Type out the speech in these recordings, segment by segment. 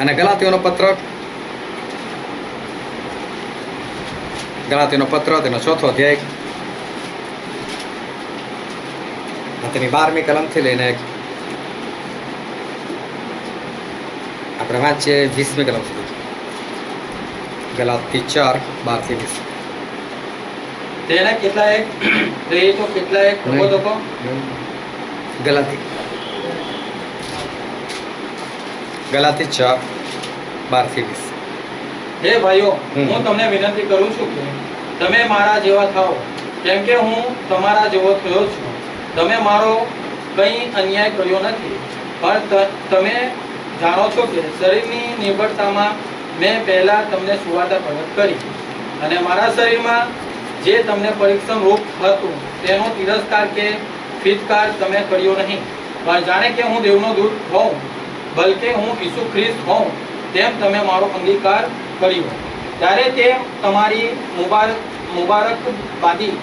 અને ગલાતીઓનો પત્ર તેનો 4થો અધ્યાય તેની 12મી કલમથી લઈને આપણે વાંચીએ 20મી કલમ સુધી. ગલાતી 4:12-20. તેને કેટલાયક પ્રેરિતો, કેટલાયક પ્રબોધકો. ગલાતી 4:12-20. હે ભાઈઓ, હું તમને વિનંતી કરું છું કે તમે મારા જેવા થાઓ, કેમ કે હું તમારા જેવો થયો છું. તમે મારો કંઈ અન્યાય કર્યો નથી, પણ તમે જાણો છો કે શરીરની નિર્બળતામાં મેં પહેલા તમને સુવાર્તા પ્રગટ કરી, અને મારા શરીરમાં જે તમને પરીક્ષણ રૂપ હતું તેનો તિરસ્કાર કે ફિટકાર તમે કર્યો નહીં, પણ જાણે કે હું દેવનો દૂત હોઉં, બલકે હું ઈસુ ખ્રિસ્ત હોઉં તેમ તમે મારો અંગીકાર કર્યો. ત્યારે તે તમારી મુબારકબાદી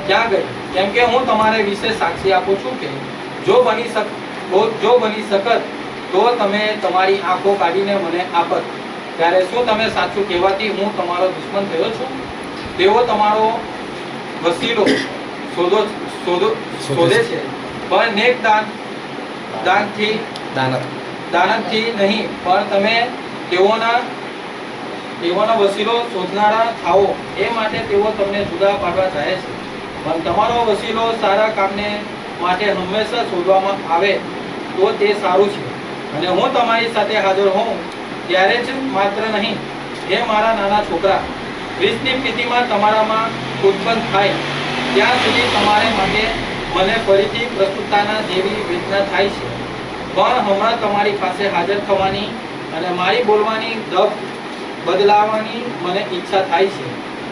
ક્યાં ગઈ? કેમ કે હું તમારા વિશે સાક્ષી આપું છું કે જો બની શકત તો તમે તમારી આંખો કાઢીને મને આપત. ત્યારે શું તમે સાચું કહેવાથી હું તમારો દુશ્મન થયો છું? તેઓ તમારો વસીલો શોધે છે, પણ નેક દાનતથી નહીં, પણ તમે તેઓના વસીલો શોધનારા થાઓ. એ માટે તેઓ તમને જુદા પાડવા ચાહે છે, પણ તમારો વસીલો સારા કામને માટે હંમેશા શોધવામાં આવે તો તે સારું છે. અને હું તમારી સાથે હાજર હોઉં ત્યારે જ માત્ર નહીં, હે મારા નાના છોકરા, ખ્રિસ્તની પ્રીતિમાં તમારામાં ઉત્પન્ન થાય ત્યાં સુધી તમારે માટે મને ફરીથી પ્રસ્તુતતાના જેવી વેદના થાય છે. પણ હમણાં તમારી પાસે હાજર થવાની અને મારી બોલવાની ઢબ બદલાવાની મને ઈચ્છા થાય છે,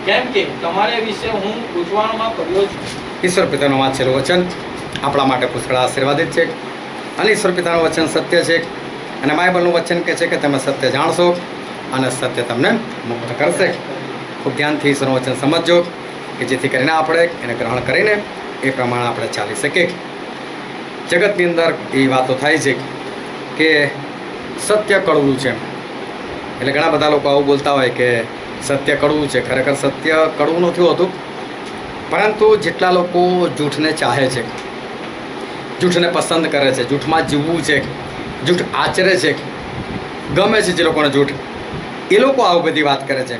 કેમ કે તમારા વિશે હું ગૂંચવણમાં પડ્યો છું. ઈશ્વર પિતાનું વાંચેલું વચન આપણા માટે પુષ્કળ આશીર્વાદિત છે, અને ઈશ્વર પિતાનું વચન સત્ય છે, અને બાઇબલનું વચન કહે છે કે તમે સત્ય જાણશો અને સત્ય તમને મુક્ત કરશે. ખૂબ ધ્યાનથી ઈશ્વરનું વચન સમજજો, કે જેથી કરીને આપણે એને ગ્રહણ કરીને એ પ્રમાણે આપણે ચાલી શકીએ. જગતની અંદર એવી વાતો થાય છે કે સત્ય કડવું છે, એટલે ઘણા બધા લોકો આવું બોલતા હોય કે સત્ય કડવું છે. ખરેખર સત્ય કડવું નથી હોતું, પરંતુ જેટલા લોકો જૂઠને ચાહે છે, જૂઠને પસંદ કરે છે, જૂઠમાં જીવવું છે, જૂઠ આચરે છે, ગમે છે જે લોકોને જૂઠ, એ લોકો આવું બધી વાત કરે છે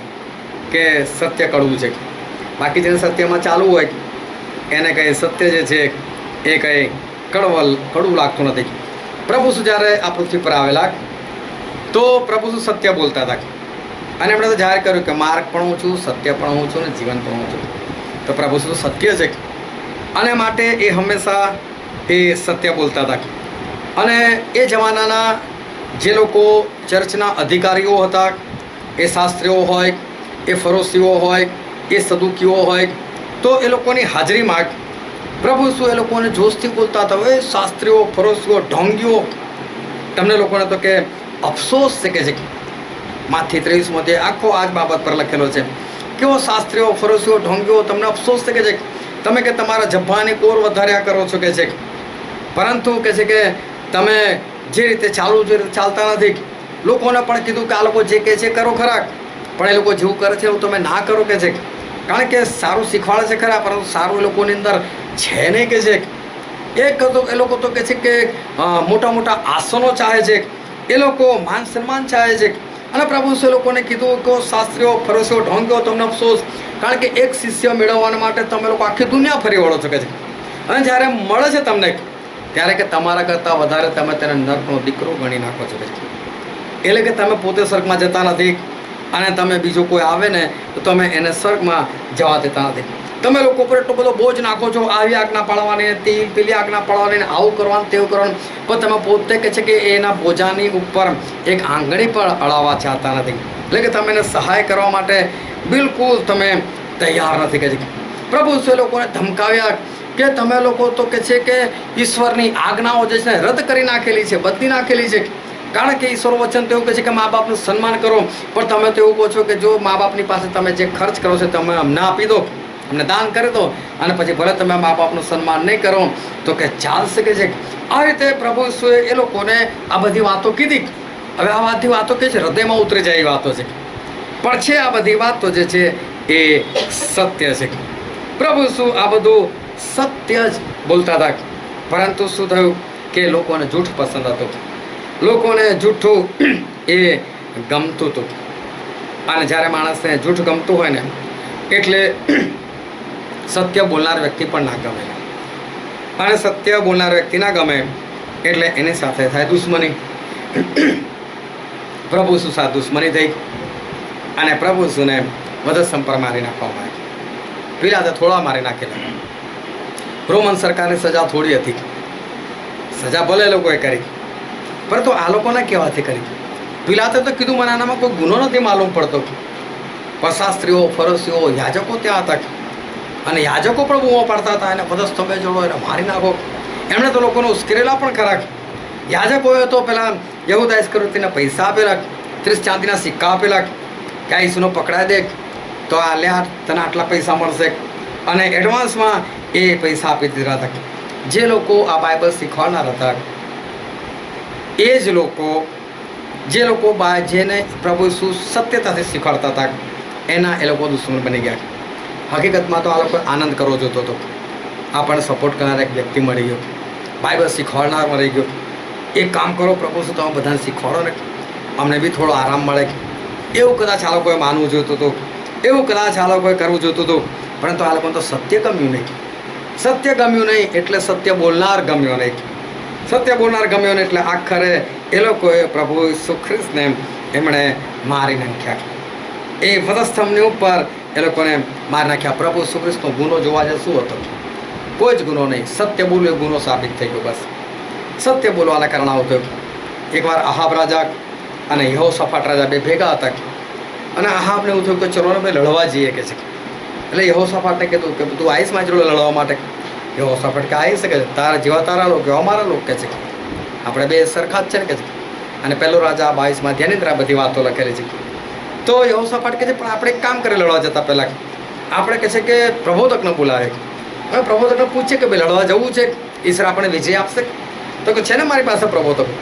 કે સત્ય કડવું છે. બાકી જેને સત્યમાં ચાલવું હોય એને કંઈ સત્ય જે છે એ કંઈ કડવું લાગતું નથી. પ્રભુ શું જ્યારે આ પૃથ્વી પર આવેલા તો પ્રભુ શું સત્ય બોલતા હતા, અને એમણે તો જાહેર કર્યું કે માર્ગ પણ હું છું, સત્ય પણ હું છું, અને જીવન પણ હું છું. તો પ્રભુ શું સત્ય છે, અને માટે એ હંમેશા એ સત્ય બોલતા હતા. અને એ જમાનાના જે લોકો ચર્ચના અધિકારીઓ હતા, એ શાસ્ત્રીઓ હોય, એ ફરોશીઓ હોય, એ સદુકીઓ હોય, તો એ લોકોની હાજરીમાં પ્રભુ શું એ લોકોને જોશથી બોલતા હતા, એ શાસ્ત્રીઓ, ફરોશીઓ, ઢોંગીઓ, તમને લોકોને તો કે અફસોસ છે કે માથી 23 આખો આ જ બાબત પર લખેલો છે. કેવો શાસ્ત્રીઓ, ફરોશીઓ, ઢોંગીઓ, તમને અફસોસ છે કે તમે કે તમારા જબ્બાની કોર વધાર્યા કરો છો કે છે, પરંતુ કે છે કે તમે જે રીતે ચાલતા નથી. લોકોને પણ કીધું કે આ લોકો જે કહે છે કરો ખરા, પણ એ લોકો જેવું કરે છે એવું તમે ના કરો કે છે, કારણ કે સારું શીખવાડે છે ખરા, પરંતુ સારું એ લોકોની અંદર છે નહીં કે છે. એ લોકો તો કહે છે કે મોટા મોટા આસનો ચાહે છે, એ લોકો માન સન્માન ચાહે છે. અને પ્રભુ એ લોકોને કીધું કે શાસ્ત્રીઓ, ફરોશીઓ, ઢોંગીઓ, તમને અફસોસ, કારણ કે એક શિષ્ય મેળવવા માટે તમે લોકો આખી દુનિયા ફરી વળો છો કે છે, અને જ્યારે મળે છે તમને ત્યારે કે તમારા કરતાં વધારે તમે તેને નરકનો દીકરો ગણી નાખો છો કે છે. એટલે કે તમે પોતે સ્વર્ગમાં જતા નથી, અને તમે બીજો કોઈ આવે ને તો તમે એને સ્વર્ગમાં જવા દેતા નથી. તમે લોકો પર એટલો બધો બોજ નાખો છો, આવી આજ્ઞા પાળવાની, પેલી આજ્ઞા પાળવાની, આવું કરવાનું, તેવું કરવાનું, પણ તમે પોતે કહે છે કે એના બોજાની ઉપર એક આંગળી પણ અડાવવા ચાહતા નથી. એટલે કે તમે એને સહાય કરવા માટે બિલકુલ તમે તૈયાર નથી કે છે. પ્રભુ એ લોકોને ધમકાવ્યા કે તમે લોકો તો કહે છે કે ઈશ્વરની આજ્ઞાઓ જે છે રદ કરી નાખેલી છે, બદલી નાખેલી છે. કારણ કે ઈશ્વર વચન તો એવું કહે છે કે મા બાપનું સન્માન કરો, પણ તમે તો એવું કહો છો કે જો મા બાપની પાસે તમે જે ખર્ચ કરો છો તમે અમને આપી દો, અમને દાન કરી દો, અને પછી ભલે તમે મા બાપનું સન્માન નહીં કરો તો કે ચાલશે કે છે. આ રીતે પ્રભુ ઈસુએ એ લોકોને આ બધી વાતો કીધી, હવે આ બધી વાતો કે છે હૃદયમાં ઉતરી જાય એવી વાતો છે, પણ છે આ બધી વાતો જે છે એ સત્ય છે. પ્રભુ શું આ બધું સત્ય જ બોલતા હતા, પરંતુ શું થયું કે લોકોને જૂઠ પસંદ હતું, લોકોને જૂઠું એ ગમતું હતું. અને જ્યારે માણસને જૂઠ ગમતું હોય ને એટલે સત્ય બોલનાર વ્યક્તિ પણ ના ગમે, અને સત્ય બોલનાર વ્યક્તિ ના ગમે એટલે એની સાથે થાય દુશ્મની. પ્રભુ શું સાથે દુશ્મની થઈ અને પ્રભુ શુંને વધ સંપર મારી નાખવામાં આવી. પિલાતે થોડા મારી નાખેલા. રોમન સરકારની સજા થોડી હતી, સજા ભલે લોકોએ કરી, પરંતુ આ લોકોને કહેવાથી કરી. પિલાતે તો કીધું મને આનામાં કોઈ ગુનો નથી માલુમ પડતો, પણ શાસ્ત્રીઓ, ફરસીઓ, યાજકો ત્યાં હતા, અને યાજકો પણ બૂમો પાડતા હતા એને વધસ્તંભે જોડો, એને મારી નાખો. એમણે તો લોકોને ઉશ્કેરેલા પણ ખરા. યાજકોએ તો પેલા યહૂદા ઇસ્કરિયોતીને પૈસા આપેલા, 30 ચાંદીના સિક્કા આપેલા કે આ ઈસુનો પકડાઈ દે તો આ લે તને આટલા પૈસા મળશે, અને એડવાન્સમાં એ પૈસા આપી દીધા હતા. જે લોકો આ બાઇબલ શીખવાડનાર હતા એ જ લોકો, જે લોકો જેને પ્રભુ ઈસુ સત્યતાથી શીખવાડતા હતા એના એ લોકો દુશ્મન બની ગયા. હકીકતમાં તો આ લોકો આનંદ કરવો જોતો હતો. આપણને સપોર્ટ કરનાર એક વ્યક્તિ મળી ગયો, બાઇબલ શીખવાડનાર મળી ગયો. એક કામ કરો પ્રભુ શું તમે બધાને શીખવાડો ને, અમને બી થોડો આરામ મળે. એવું કદાચ આ લોકોએ માનવું જોઈતું હતું, એવું કદાચ આ લોકોએ કરવું જોઈતું હતું, પરંતુ આ લોકોને તો સત્ય ગમ્યું નહીં. સત્ય ગમ્યું નહીં એટલે સત્ય બોલનાર ગમ્યો નહીં. સત્ય બોલનાર ગમ્યો નહીં એટલે આખરે એ લોકોએ પ્રભુ ઈસુ ખ્રિસ્તને એમણે મારી નાખ્યા. એ વધસ્તંભની ઉપર એ લોકોને મારી નાખ્યા. પ્રભુ ઈસુ ખ્રિસ્તનો ગુનો જોવા જાય શું હતો? કોઈ જ ગુનો નહીં. સત્ય બોલવું એ ગુનો સાબિત થઈ ગયો. બસ સત્ય બોલવાના કારણે આવું થયું. એકવાર આહાબ રાજા અને યહોશાફાટ રાજા બે ભેગા હતા, અને આહાબને એવું થયું કે ચલો ને ભાઈ લડવા જઈએ કે છે. એટલે યહોશાફાટને કીધું કે તું આવીશ મારી જોડે લડવા માટે? યહોશાફાટ કે આવી શકે, તારા જેવા તારા લોકો અમારા લોકો કે છે, આપણે બે સરખા જ છે ને કે છે. અને પહેલો રાજા 22માં ધ્યાન આ બધી વાતો લખેલી છે. તો યહોશાફાટ કે છે પણ આપણે એક કામ કરી લડવા જતા પહેલાં આપણે કહે છે કે પ્રબોધકને બોલાવે. હવે પ્રબોધકને પૂછે કે ભાઈ લડવા જવું છે, ઈશ્વર આપણે વિજય આપશે? તો કે છે ને મારી પાસે પ્રબોધકો.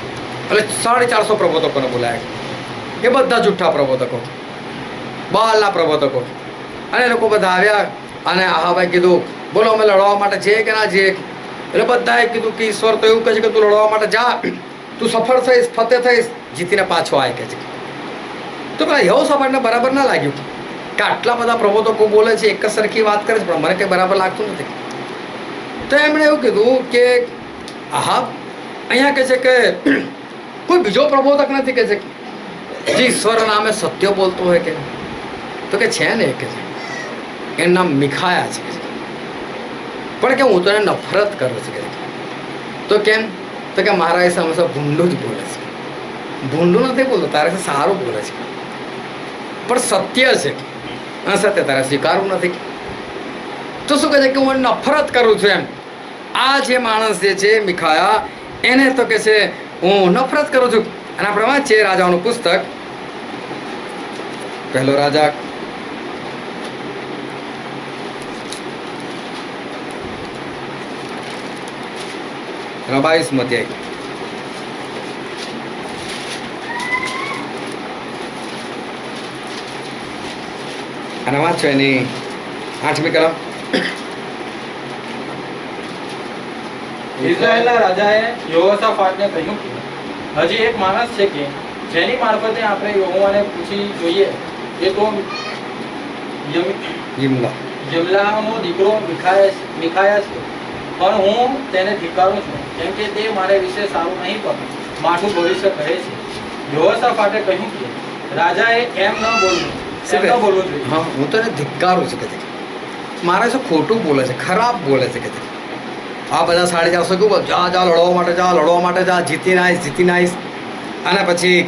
એટલે 450 પ્રબોધકોને બોલાયા. એ બધા જુઠ્ઠા પ્રબોધકો, બાલના પ્રબોધકો. અને એ લોકો બધા આવ્યા અને આહાભાઈ કીધું બોલો અમે લડવા માટે જઈએ કે ના જઈએ? એટલે બધાએ કીધું કે ઈશ્વર તો એવું કહે છે કે તું લડવા માટે જા, તું સફળ થઈશ, ફતેહ થઈશ, જીતીને પાછો આય કે છે. તો પેલા યહોશાફાટને બરાબર ના લાગ્યું કે આટલા બધા પ્રબોધકો બોલે છે, એક જ સરખી વાત કરે છે, પણ મને કંઈ બરાબર લાગતું નથી. તો એમણે એવું કીધું કે આહાબ અહીંયા કહે છે કે કોઈ બીજો પ્રબોધક નથી કે છે જે ઈશ્વર નામે સત્ય બોલતો હોય કે? તો કે છે ને, કે છે એનું નામ મિખાયા છે, પણ કે હું તો એને નફરત કરું છું કે. તો કેમ? તો કે મારા એ હંમેશા ભૂંડું જ બોલે છે. ભૂંડું નથી બોલતો, તારે સારું બોલે છે, પણ સત્ય છે, અસત્ય તારે સ્વીકારવું નથી. તો શું કહે છે કે હું નફરત કરું છું એમ. આ જે માણસ જે છે મિખાયા, એને તો કે છે હું નફરત કરું છું. અને આપણે વાંચીએ રાજાઓનું પુસ્તક, પહેલો રાજા 22 અધ્યાય. અને વાંચો એની 8મી કલમ. ઇઝરાયેલના રાજાએ યહોશાફાટને કહ્યું કે હજી એક માણસ છે કે જેની મારફતે આપણે યહોવાને પૂછી જોઈએ, એ તો જિમલાનો દીકરો મિખાયા છે, પણ હું તેને ધિક્કારું છું, કેમ કે તે મારે વિશે સારું નહીં પણ માઠું ભવિષ્ય કહે છે. યહોશાફાટે કહ્યું કે રાજાએ એમ ન બોલવું જોઈએ. હા, હું તો એને ધિક્કારું છું કે મારે શું ખોટું બોલે છે, ખરાબ બોલે છે કે આ બધા 450 કેવું જા જા લડવા માટે જા, લડવા માટે જા, જીતીને આવીશ. અને પછી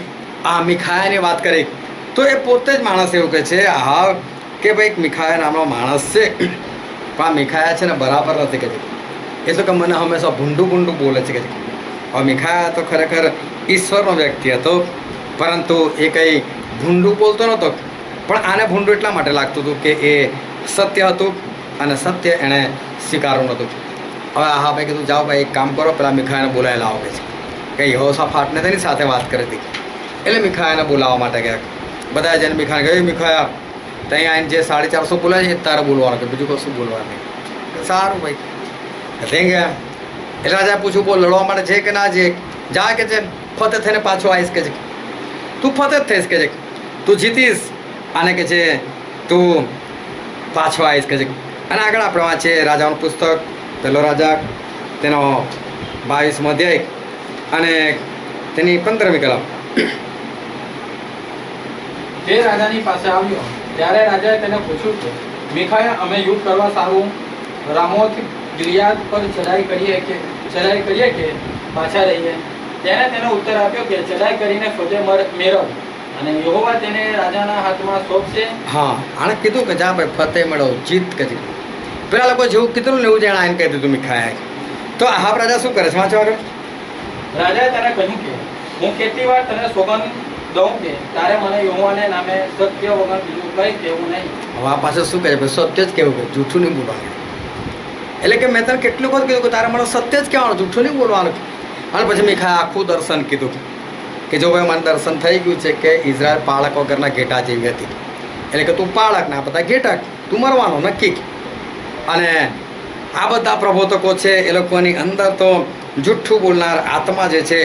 આ મિખાયાની વાત કરી તો એ પોતે જ માણસ એવું કહે છે હા કે ભાઈ એક મિખાયા નામનો માણસ છે, પણ આ મિખાયા છે ને બરાબર નથી કે એ તો કે મને હંમેશા ભૂંડું બોલે છે કે. હવે મિખાયા તો ખરેખર ઈશ્વરનો વ્યક્તિ હતો, પરંતુ એ કંઈ ભૂંડું બોલતો નહોતો, પણ આને ભૂંડું એટલા માટે લાગતું હતું કે એ સત્ય હતું અને સત્ય એણે સ્વીકારવું નહોતું. હવે હા ભાઈ કીધું જાઓ ભાઈ એક કામ કરો, પેલા મિખાયાને બોલાવી લાવો કે છે કે યહોશાફાટને તેની સાથે વાત કરી હતી. એટલે મીખાયાને બોલાવવા માટે ગયા. બધા જઈને મીખાને કહ્યું, મીખાયા ત્યાં આવીને જે 450 બોલાય છે એ તારે બોલવાનું, કે બીજું કશું બોલવાનું નહીં. સારું ભાઈ ત્યાં ગયા. એટલે રાજા પૂછ્યું, બોલ લડવા માટે છે કે ના છે? જા કે છે ફતેહ થઈને પાછો આવીશ કે છે. તું ફતેહ થઈશ કે છે, તું જીતીશ અને કે છે તું પાછો આવીશ કે છે. અને આગળ આપણે વાંચીએ રાજાનું પુસ્તક, પહેલો રાજા તેનો 22મો અધ્યાય અને તેની 15મી કલમ. તે રાજાની પાસે આવ્યો ત્યારે રાજાએ તેને પૂછ્યું કે મીખાયા, અમે યુદ્ધ કરવા સારું રામોથ ગિલિયાદ પર ચડાઈ કરીએ કે પાછા રહીએ? તેણે તેનો ઉત્તર આપ્યો કે ચડાઈ કરીને ફતેહ મેળવ, અને યહોવા તેને રાજાના હાથમાં સોંપશે. હા, આણે કીધું કે જા ભાઈ ફતેહ મેળવ, જીત કરી. પેલા લોકો જેવું કીધું ને એવું જાણે આઈને કહી દીધું મીખાયા. તો આહાબ રાજા શું કરે છે? વાંચો આગળ. રાજાએ તેને કહ્યું કે હું કેટલી વાર તને સોગંદ દઉં કે તારે મને યહોવાને નામે સત્ય વગર બીજું કંઈ કહેવું નહીં. હવે આ પાછળ શું કહે છે? સત્ય જ કહેવું, કે જૂઠું નહીં બોલવાનું. એટલે કે મેં તને કેટલું વખત કીધું કે તારે મને સત્ય જ કહેવાનું, જૂઠું નહીં બોલવાનું. અને પછી મીખાએ આખું દર્શન કીધું કે જો ભાઈ મને દર્શન થઈ ગયું છે કે ઇઝરાયલ પાળક વગરના ઘેટા જેવી હતી. એટલે કે તું પાળક ના બધા ઘેટા, તું મરવાનો નક્કી. અને આ બધા પ્રબોધકો છે એ લોકોની અંદર તો જુઠ્ઠું બોલનાર આત્મા જે છે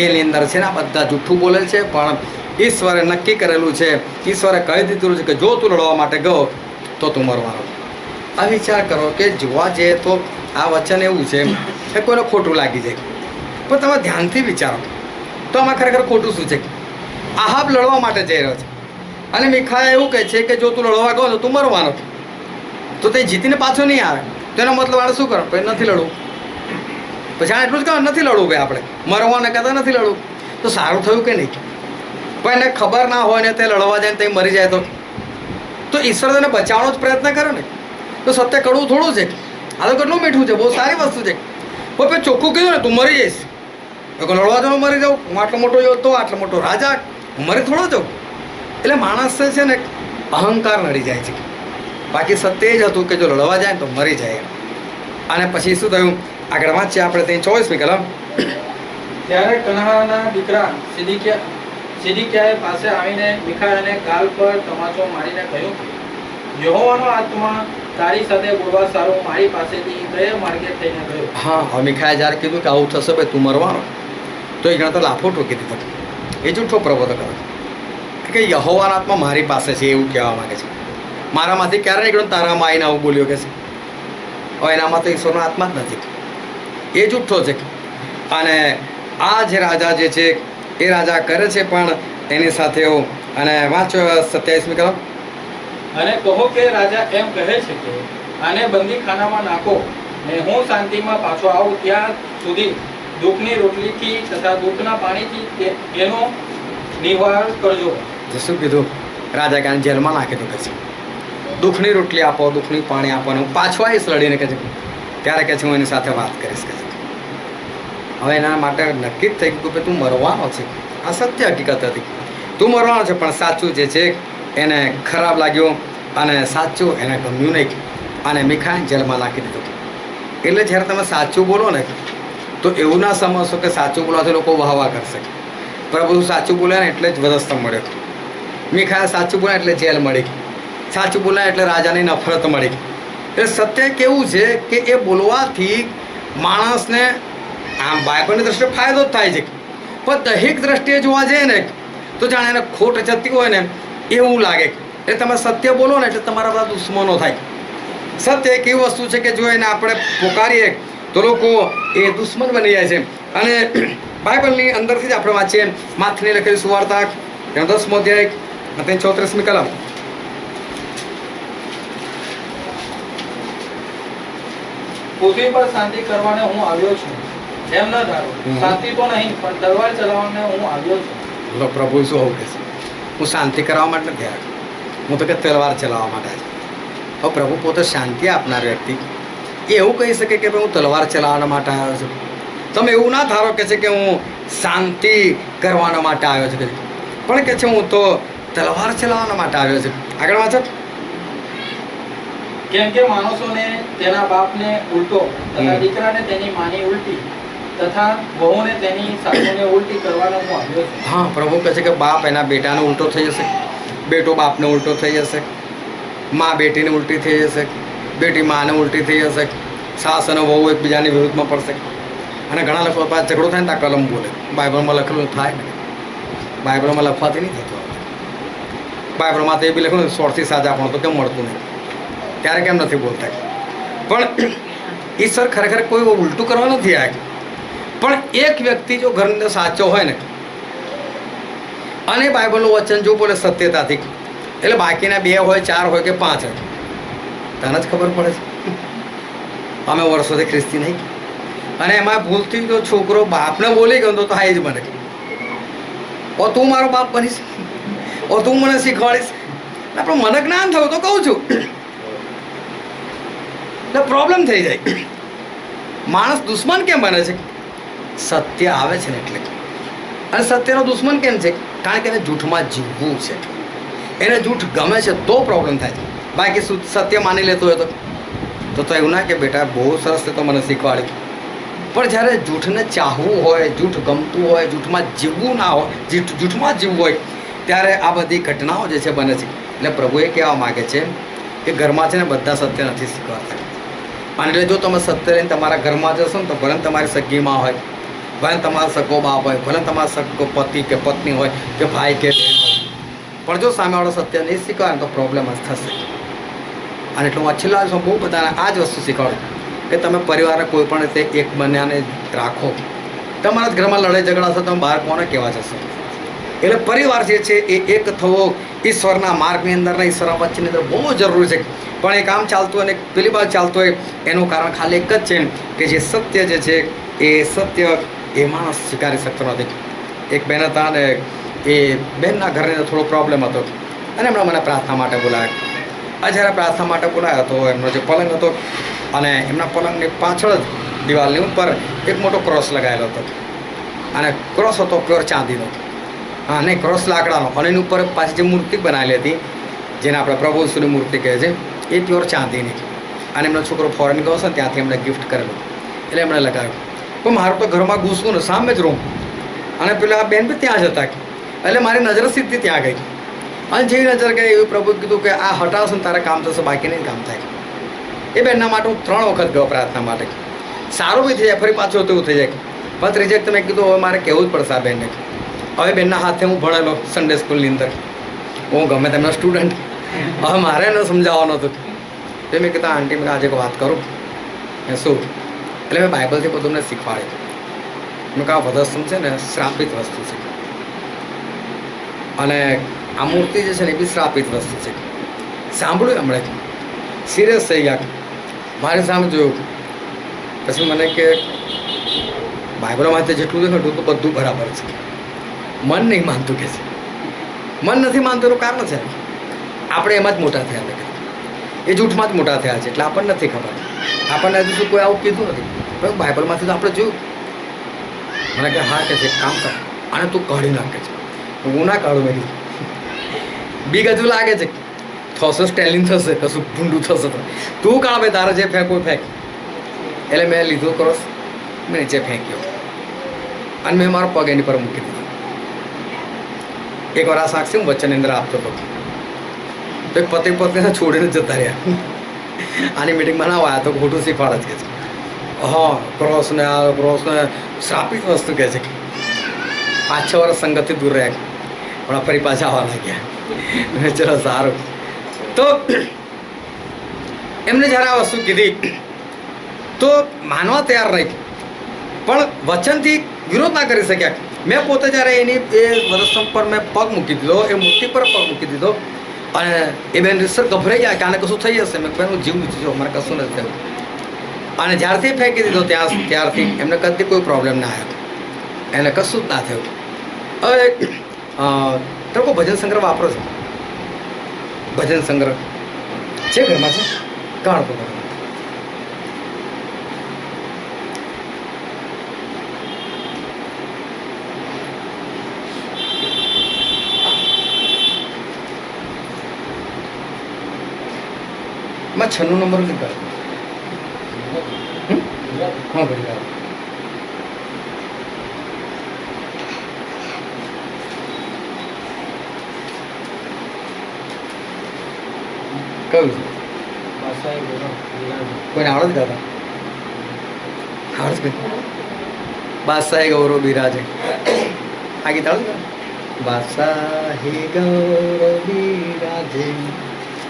એની અંદર છે ને આ બધા જુઠ્ઠું બોલે છે. પણ ઈશ્વરે નક્કી કરેલું છે, ઈશ્વરે કહી દીધું છે કે જો તું લડવા માટે ગયો તો તું મરવાનો. આ વિચાર કરો કે જોવા જઈએ તો આ વચન એવું છે કે કોઈને ખોટું લાગી જાય, પણ તમે ધ્યાનથી વિચારો તો આમાં ખરેખર ખોટું શું છે? આહાબ લડવા માટે જઈ રહ્યો છે અને મીખાયા એવું કહે છે કે જો તું લડવા ગયો તો તું મરવાનો. તો તે જીતીને પાછો નહીં આવે તો એનો મતલબ આને શું કરો? પછી નથી લડવું. પછી આ એટલું જ કહો નથી લડવું ભાઈ, આપણે મરવાને કહેતા નથી લડવું. તો સારું થયું કે નહીં? પણ એને ખબર ના હોય ને તે લડવા જાય ને તે મરી જાય તો ઈશ્વર તેને બચાવવાનો જ પ્રયત્ન કરે ને. તો સત્ય કડવું થોડું છે, આ તો કેટલું મીઠું છે, બહુ સારી વસ્તુ છે. પણ પછી ચોખ્ખું કીધું ને તું મરી જઈશ, લડવા જાઉં મરી જાઉં, હું આટલો મોટો યોદ્ધો, આટલો મોટો રાજા, હું મરી થોડો જાઉં. એટલે માણસ છે ને અહંકાર નડી જાય છે. બાકી સત્ય એ જ હતું કે જો લડવા જાય ને તો મરી જાય. અને પછી શું થયું? આગળ વાંચીએ આપણે ત્યાં 24મી કલમ. ત્યારે કનહાના દીકરા સિદકિયાએ પાસે આવીને મીખાયાને ગાલ પર તમાચો મારીને કહ્યું કે યહોવાનો આત્મા તારી સાથે બોલવા સારું મારી પાસેથી કયા માર્ગે થઈને ગયો? હા, હવે મીખાએ જ્યારે કીધું કે આવું થશે ભાઈ તું મરવાનો, તો એ તો લાફો ઠોકી દીધો. એ જૂઠો પ્રબોધક હતો કે યહોવાનો આત્મા મારી પાસે છે એવું કહેવા માંગે છે. મારામાંથી ક્યારે નીકળ્યો? તારામાં આવીને આવું બોલ્યો કે છે. હવે એનામાં તો ઈશ્વરનો આત્મા જ નથી, એ જૂઠો છે. અને આ જે રાજા જે છે એ રાજા કરે છે પણ એની સાથે એવું. અને વાંચો 27મી કલમ. અને કહો કે રાજા એમ કહે છે કે આને બંદીખાનામાં નાખો ને હું શાંતિમાં પાછો આવું ત્યાં સુધી દુઃખની રોટલીથી તથા દુઃખના પાણીથી એનો નિવારણ કરજો. શું કીધું? રાજા કે જેલમાં નાખી દો કે છે. દુઃખની રોટલી આપો, દુઃખની પાણી આપો, અને હું પાછો આવીશ લડીને કે છે. ત્યારે કે છે હું એની સાથે વાત કરીશ કે છે. હવે એના માટે નક્કી જ થઈ ગયું કે તું મરવાનો છે. આ સત્ય હકીકત હતી, તું મરવાનો છે. પણ સાચું જે છે એને ખરાબ લાગ્યું અને સાચું એને ગમ્યું નહીં અને મીખાને જેલમાં નાખી દીધું. એટલે જ્યારે તમે સાચું બોલો ને તો એવું ના સમજશો કે સાચું બોલવાથી લોકો વાહવા કરશે. પ્રભુ સાચું બોલ્યા ને એટલે જ વધસ્તંભ મળ્યો. મીખાએ સાચું બોલ્યા એટલે જેલ મળી, સાચું બોલ્યા એટલે રાજાની નફરત મળી. એટલે સત્ય કેવું છે કે એ બોલવાથી માણસને આમ બાઇબલની દ્રષ્ટિએ ફાયદો જ થાય છે, પણ દૈહિક દ્રષ્ટિએ જોવા જઈએ ને તો જાણે એને ખોટ જતી હોય ને એવું લાગે. એટલે તમે સત્ય બોલો ને એટલે તમારા બધા દુશ્મનો થાય. સત્ય એક એવી વસ્તુ છે કે જો એને આપણે પોકારીએ તો લોકો એ દુશ્મન બની જાય છે. અને બાઇબલની અંદરથી જ આપણે વાંચીએ માથની લખેલી સુવાર્તા તેનો 10મો અધ્યાય અને 34મી કલમ. પૃથ્વી પર શાંતિ કરવાને હું આવ્યો છું એમ ન ધારો. શાંતિ તો નહીં પણ તલવાર ચલાવવાને હું આવ્યો છું. લો પ્રભુ શું આવું કહે છે? હું શાંતિ કરવા માટે નથી આવ્યો, હું તો કે તલવાર ચલાવવા માટે આવ્યો. હવે પ્રભુ પોતે શાંતિ આપનાર વ્યક્તિ એ એવું કહી શકે કે ભાઈ હું તલવાર ચલાવવા માટે આવ્યો છું. તમે એવું ના ધારો કે છે કે હું શાંતિ કરવાના માટે આવ્યો છું, પણ કે છે હું તો તલવાર ચલાવવા માટે આવ્યો છું. આગળ વાંચો. કેમ કે માણસોને તેના બાપને ઉલટો તથા દીકરાને તેની માની ઉલટી તથા વહુને તેની સાસુને ઉલટી કરવાનો હું આવ્યો છું. હા, પ્રભુ કહે છે કે બાપ એના બેટાને ઉલટો થઈ જશે, બેટો બાપને ઉલટો થઈ જશે, મા બેટીને ઉલટી થઈ જશે, બેટી માને ઉલટી થઈ જશે, સાસ અને વહુ એકબીજાની વિરુદ્ધમાં પડશે. અને ઘણા લોકો પાસે ઝઘડો થાય ને ત્યાં કલમ બોલે. બાઇબલમાં લખેલું થાય ને, બાઇબલમાં લખવાથી નહીં થતું. બાઇબલમાં તો એ બી લખ્યું 100થી સાજા પણ તો કેમ મળતું નહીં, ત્યારે કેમ નથી બોલતા. પણ ઈશ્વર ખરેખર કોઈ ઉલટું કરવા નથી આવ્યા. પણ એક વ્યક્તિ જો ઘરની અંદર સાચો હોય ને અને બાઇબલનું વચન જો બોલે સત્યતાથી, એટલે બાકીના 2 હોય 4 હોય કે 5 હોય, તને જ ખબર પડે છે. અમે વર્ષોથી ખ્રિસ્તી નહીં, અને એમાં ભૂલથી જો છોકરો બાપને બોલી ગયો તો હા જ બને, ઓ તું મારો બાપ બનીશ, ઓ તું મને શીખવાડીશ. પણ મને જ્ઞાન થયું તો કહું છું, એટલે પ્રોબ્લેમ થઈ જાય. માણસ દુશ્મન કેમ બને છે? સત્ય આવે છે ને એટલે. અને સત્યનો દુશ્મન કેમ છે? કારણ કે એને જૂઠમાં જીવવું છે, એને જૂઠ ગમે છે તો પ્રોબ્લેમ થાય છે. બાકી સત્ય માની લેતો હોય તો એવું ના કે બેટા બહુ સરસ છે તો મને શીખવાડ્યું. પણ જ્યારે જૂઠને ચાહવું હોય, જૂઠ ગમતું હોય, જૂઠમાં જીવવું ના હોય, જૂઠમાં જીવવું હોય, ત્યારે આ બધી ઘટનાઓ જે છે બને છે. એટલે પ્રભુએ કહેવા માગે છે કે ઘરમાં છે ને બધા સત્ય નથી શીખવાડતા. અને એટલે જો તમે સત્ય લઈને તમારા ઘરમાં જશો ને તો ભલે તમારી સગીમાં હોય, ભલે તમારો સગો બાપ હોય, ભલે તમારો સગો પતિ કે પત્ની હોય કે ભાઈ કે બહેન હોય, પણ જો સામેવાળો સત્ય નહીં શીખવાડે તો પ્રોબ્લેમ જ થશે. અને એટલે હું છેલ્લા દિવસમાં બહુ બધાને આ જ વસ્તુ શીખવાડું કે તમે પરિવારને કોઈ પણ રીતે એક બન્યાને રાખો. તમારા જ ઘરમાં લડાઈ ઝઘડા થશે, તમે બહાર કોને કહેવા જશો? એટલે પરિવાર જે છે એ એક થવો ઈશ્વરના માર્ગની અંદર ને ઈશ્વરના વચ્ચેની અંદર બહુ જરૂરી છે. પણ એ કામ ચાલતું હોય અને પેલી બાજુ ચાલતું હોય એનું કારણ ખાલી એક જ છે કે જે સત્ય જે છે એ સત્ય એ માણસ સ્વીકારી શકતો નથી. એક બહેન હતા ને એ બહેનના ઘરની અંદર થોડો પ્રોબ્લેમ હતો અને એમણે મને પ્રાર્થના માટે બોલાવ્યા. જ્યારે પ્રાર્થના માટે બોલાવ્યો તો એમનો જે પલંગ હતો અને એમના પલંગની પાછળ જ દિવાલની ઉપર એક મોટો ક્રોસ લગાવેલો હતો. અને ક્રોસ હતો પ્યોર ચાંદીનો, હા નહીં ક્રોસ લાકડાનો. અને એની ઉપર પાછી જે મૂર્તિ બનાવેલી હતી જેને આપણે પ્રભુ ઈસુની મૂર્તિ કહે છે એ પ્યોર ચાંદીની. અને એમનો છોકરો ફોરેન ગયો છે ને ત્યાંથી એમણે ગિફ્ટ કરેલું એટલે એમણે લગાવ્યું. પણ મારું તો ઘરમાં ઘૂસવું ને સામે જ રૂમ, અને પેલા બેન બી ત્યાં જ હતા એટલે મારી નજર સીધી ત્યાં ગઈ. અને જેવી નજર ગઈ એવું પ્રભુ કીધું કે આ હટાવશો ને તારે કામ થશે, બાકી નહીં કામ થાય. એ બેનના માટે હું 3 વખત ગયો પ્રાર્થના માટે. સારું બી થઈ જાય, ફરી પાછું તેવું થઈ જાય. પણ રિજેક્ટ મેં કીધું હવે મારે કહેવું જ પડશે આ બેનને. હવે બેનના હાથે હું ભણેલો સન્ડે સ્કૂલની અંદર, હું ગમે તેમનો સ્ટુડન્ટ, હવે મારે એને સમજાવવાનું હતું. તો મેં કીધું આંટી મેં આજે વાત કરું મેં શું, એટલે મેં બાઇબલથી બધું મને શીખવાડ્યું. મેં કહા વધસ્તમ છે ને શ્રાપિત વસ્તુ છે, અને આ મૂર્તિ જે છે ને એ બી શ્રાપિત વસ્તુ છે. સાંભળ્યું હમણાં સિરિયસ થઈ ગયા, મારી સામે જોયું. પછી મને કે બાઇબલમાં જેટલું છે ને એટલું તો બધું બરાબર છે, મન નહીં માનતું કે છે. મન નથી માનતું એનું કારણ છે આપણે એમાં જ મોટા થયા, એ જૂઠમાં જ મોટા થયા છે. એટલે આપણને નથી ખબર, આપણને હજુ શું કોઈ આવું કીધું નથી. પણ બાઇબલમાંથી તો આપણે જોયું. મને કે હા કે છે કામ કર અને તું કાઢી નાખે છે. હું ના કાઢું, મેં કીધું બીક હજુ લાગે છે થશે સ્ટેલિંગ થશે, કશું ભૂંડું થશે તો તું કાઢ ભાઈ, તારે જે ફેંકવું ફેંક. એટલે મેં લીધો ક્રોસ, મેં નીચે ફેંક્યો અને મેં મારો પગ એની પર મૂકી દીધો. એકવાર આ સાક્ષી હું વચ્ચેની અંદર આપતો હતો તો એક પતિ પત્નીને છોડીને જતા રહ્યા. આની મિટિંગમાં ના આવ્યા તો ખોટું શીખવાડ જ કે છે. હા ક્રોસને આ ક્રોસને શ્રાપિત વસ્તુ કહે છે. 5-6 વર્ષ સંગતથી દૂર રહ્યા, પણ ફરી પાછા આવવા લાગ્યા. ચલો સારું. તો એમને જ્યારે આ વસ્તુ કીધી તો માનવા તૈયાર નહીં, પણ વચનથી વિરોધ ના કરી શક્યા. મેં પોતે જ્યારે એની એ વરસમ પર મેં પગ મૂકી દીધો, એ મૂર્તિ પર પગ મૂકી દીધો, અને એ બેન સર ગભરાઈ ગયા કે આને કશું થઈ જશે. મેં બેન હું જીવ નથી જો, મારે કશું નથી થયું. અને જ્યારથી ફેંકી દીધો ત્યારથી એમને કદી કોઈ પ્રોબ્લેમ ના આવ્યો, એને કશું જ ના થયું. હવે તો કોઈ ભજન સંગ્રહ વાપરો છો? ભજન સંગ્રહ છે ઘરમાં? છે કાઢતો मैं 96 नंबर लिखा. हाँ बढ़िया. કયું છે? બાદશાહી ગૌરવ બિરાજે. કોઈને આવડે જ ગાતા? આવડે જ કઈ? બાદશાહી ગૌરવ બિરાજે. આ ગીત આવડે છે? બાદશાહી ગૌરવ બિરાજે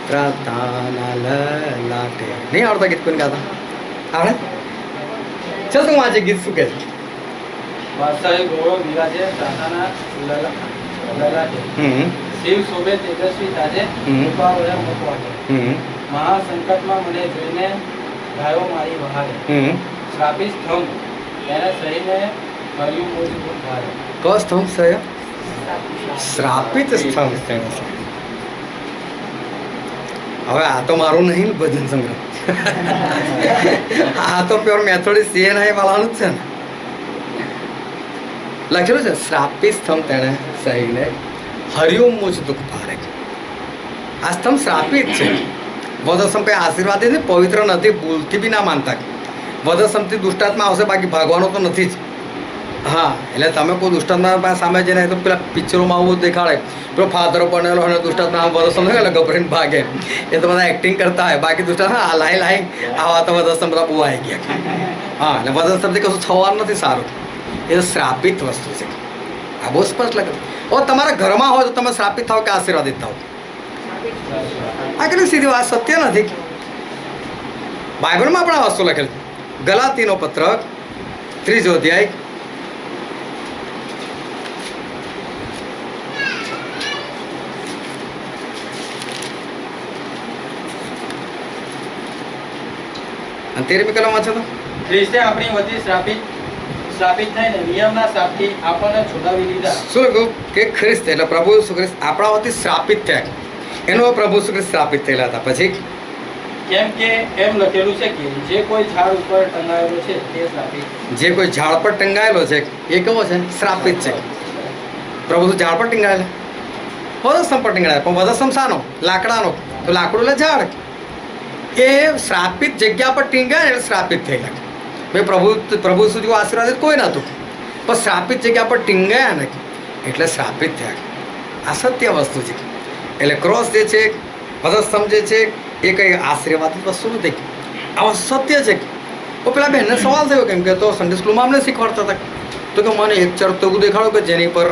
ત્રાતાના લલાટે. નહીં આવડતા ગીત કોઈને ગાતા? આવડે? ચાલ તું વાંચે ગીત શું કહે છે? બાદશાહી ગૌરવ બિરાજે તાતાના લલાટે. શિવ શોભે તેજસ્વી તાજે કૃપા વડે મુખ વાટે. મહાસંકટમાં મને જોઈને ગાયો મારી વહારે. શ્રાપિત સ્તંભ એને સહીને કર્યું મુજ મુખ ભારે. કયો સ્તંભ છે? શ્રાપિત સ્તંભ છે. હવે આ તો મારું નહીં ને ભજન સંગ્રહ. આ તો પ્યોર મેથોડિસ્ટ CNI વાળાનું જ છે ને. લખેલું છે શ્રાપિત સ્તંભ તેણે સહીને હરિઓમ મુજ દુઃખ ભારે. આ સ્તંભ શ્રાપિત છે. વધસ્તંભ કંઈ આશીર્વાદ નથી, પવિત્ર નથી, ભૂલથી બી ના માનતા. વધસ્તંભથી દુષ્ટાત્મા આવશે, બાકી ભાગવાનો તો નથી જ. હા, એટલે તમે કોઈ દુષ્ટાત્મા સામે જઈને તો પેલા પિક્ચરોમાં આવું દેખાડે, પેલો ફાદરો બનેલો અને દુષ્ટાત્મા વધસ્તંભ એટલે ગભરીને ભાગે. એ તો બધા એક્ટિંગ કરતા હોય, બાકી દુષ્ટાત્મા હા લાઈ લાઈ આવા તો વધસ્તંભ બધા બહુ આવી ગયા. હા, એટલે વધસ્તંભથી કશું થવાનું નથી સારું. એ તો શ્રાપિત વસ્તુ છે. આ બહુ સ્પષ્ટ લાગે. ઓ તમારા ઘરમાં હોય તો તમે શ્રાપિત થાવ કે આશીર્વાદિત થાવ? આ કેટલી સીધી વાત, સત્ય નથી. બાઇબલમાં પણ આ વસ્તુ લખેલ છે. ગલાતીનો પત્ર 3 અધ્યાય 13મી કલમ વાંચો તો. ખ્રિસ્તે આપણી વતી શ્રાપિત થઈને નિયમના શાપથી આપણને છોડાવી લીધા. શું લખ્યું કે ખ્રિસ્ત એટલે પ્રભુ ઈસુ ખ્રિસ્ત આપણા વતી શ્રાપિત થયા. એનો પ્રભુ ઈસુ ખ્રિસ્ત શ્રાપિત થયેલા હતા. પછી કેમ કે એમ લખેલું છે કે જે કોઈ ઝાડ ઉપર ટંગાયેલો છે તે શ્રાપિત. જે કોઈ ઝાડ પર ટંગાયેલો છે એ કેવો છે? શ્રાપિત છે. પ્રભુ શું ઝાડ પર ટીંગાયેલા? વધસ્તંભ પર ટીંગાયેલા. પણ વધસ્તંભ શાનો? લાકડાનો. તો લાકડું એટલે ઝાડ. એ શ્રાપિત જગ્યા પર ટીંગાય એટલે શ્રાપિત થયેલા. ભાઈ પ્રભુ સુધી આશીર્વાદિત કોઈ નહોતું, પણ શ્રાપિત જગ્યા પર ટીંગાયા ને એટલે શ્રાપિત થયા. આ સત્ય વસ્તુ છે. એટલે ક્રોસ જે છે, વધસ્તંભ જે છે, એ કંઈ આશીર્વાદિત વસ્તુ નથી. આ સત્ય છે. તો પેલા બહેનને સવાલ થયો કેમ કે તો સન્ડે સ્કૂલમાં અમને શીખવાડતા હતા તો કે મને એક ચર્ચ તો એવું દેખાડો કે જેની પર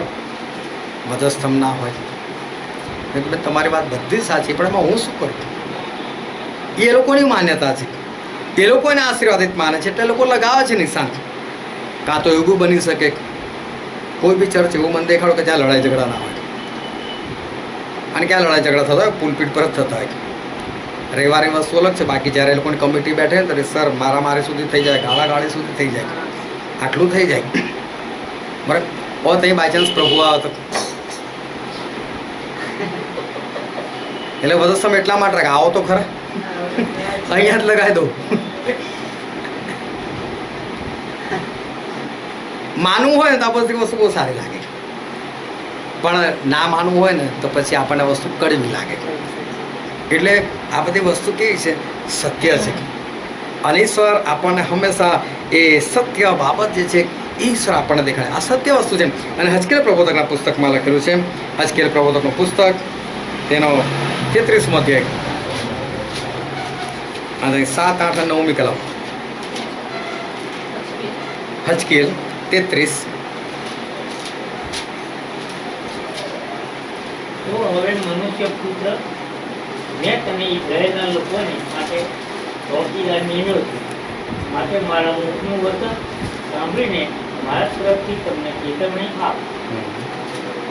વધસ્તંભ ના હોય. એટલે તમારી વાત બધી સાચી, પણ એમાં હું શું કરું? એ લોકોની માન્યતા છે, એ લોકોને આશીર્વાદિત માને છે એટલે લોકો લગાવે છે નિશાન. કાં તો એવું બની શકે કોઈ બી ચર્ચ એવું મને દેખાડો કે જ્યાં લડાઈ ઝઘડા ના હોય. અને ક્યાં લડાઈ ઝઘડા થતા હોય? પુલપીટ પર જ થતા હોય. રવિવારની વસ્તુ અલગ છે, બાકી જ્યારે એ લોકોની કમિટી બેઠે ને તો સર મારામારી સુધી થઈ જાય, ગાળાગાળી સુધી થઈ જાય, આટલું થઈ જાય. બરાબર. ઓ ત્યાં બાય ચાન્સ પ્રભુ આવે તો એટલે વધસ્તંભ એટલા માટે કે આવો તો ખરા, અહીંયા જ લગાવી દઉં. માનવું હોય ને તો આ બધી વસ્તુ બહુ સારી લાગે, પણ ના માનવું હોય ને તો પછી આપણને વસ્તુ કડવી લાગે. એટલે આ બધી વસ્તુ કેવી છે? સત્ય છે. અને ઈશ્વર આપણને હંમેશા એ સત્ય બાબત જે છે ઈશ્વર આપણને દેખાડે. આ સત્ય વસ્તુ છે. અને હજકેલ પ્રબોધકના પુસ્તકમાં લખેલું છે, હજકેલ પ્રબોધકનું પુસ્તક તેનો 33મો અધ્યાય અને 7, 8 અને 9મી કલમ. હજકેલ 33. તો હવે મનુષ્ય પુત્ર મેં તને ઇઝરાયેલના લોકોને માટે ચોકીદાર નિમ્યો છું. માટે મારા મુખનું વચન સાંભળીને મારા તરફથી તમને ચેતવણી આપ.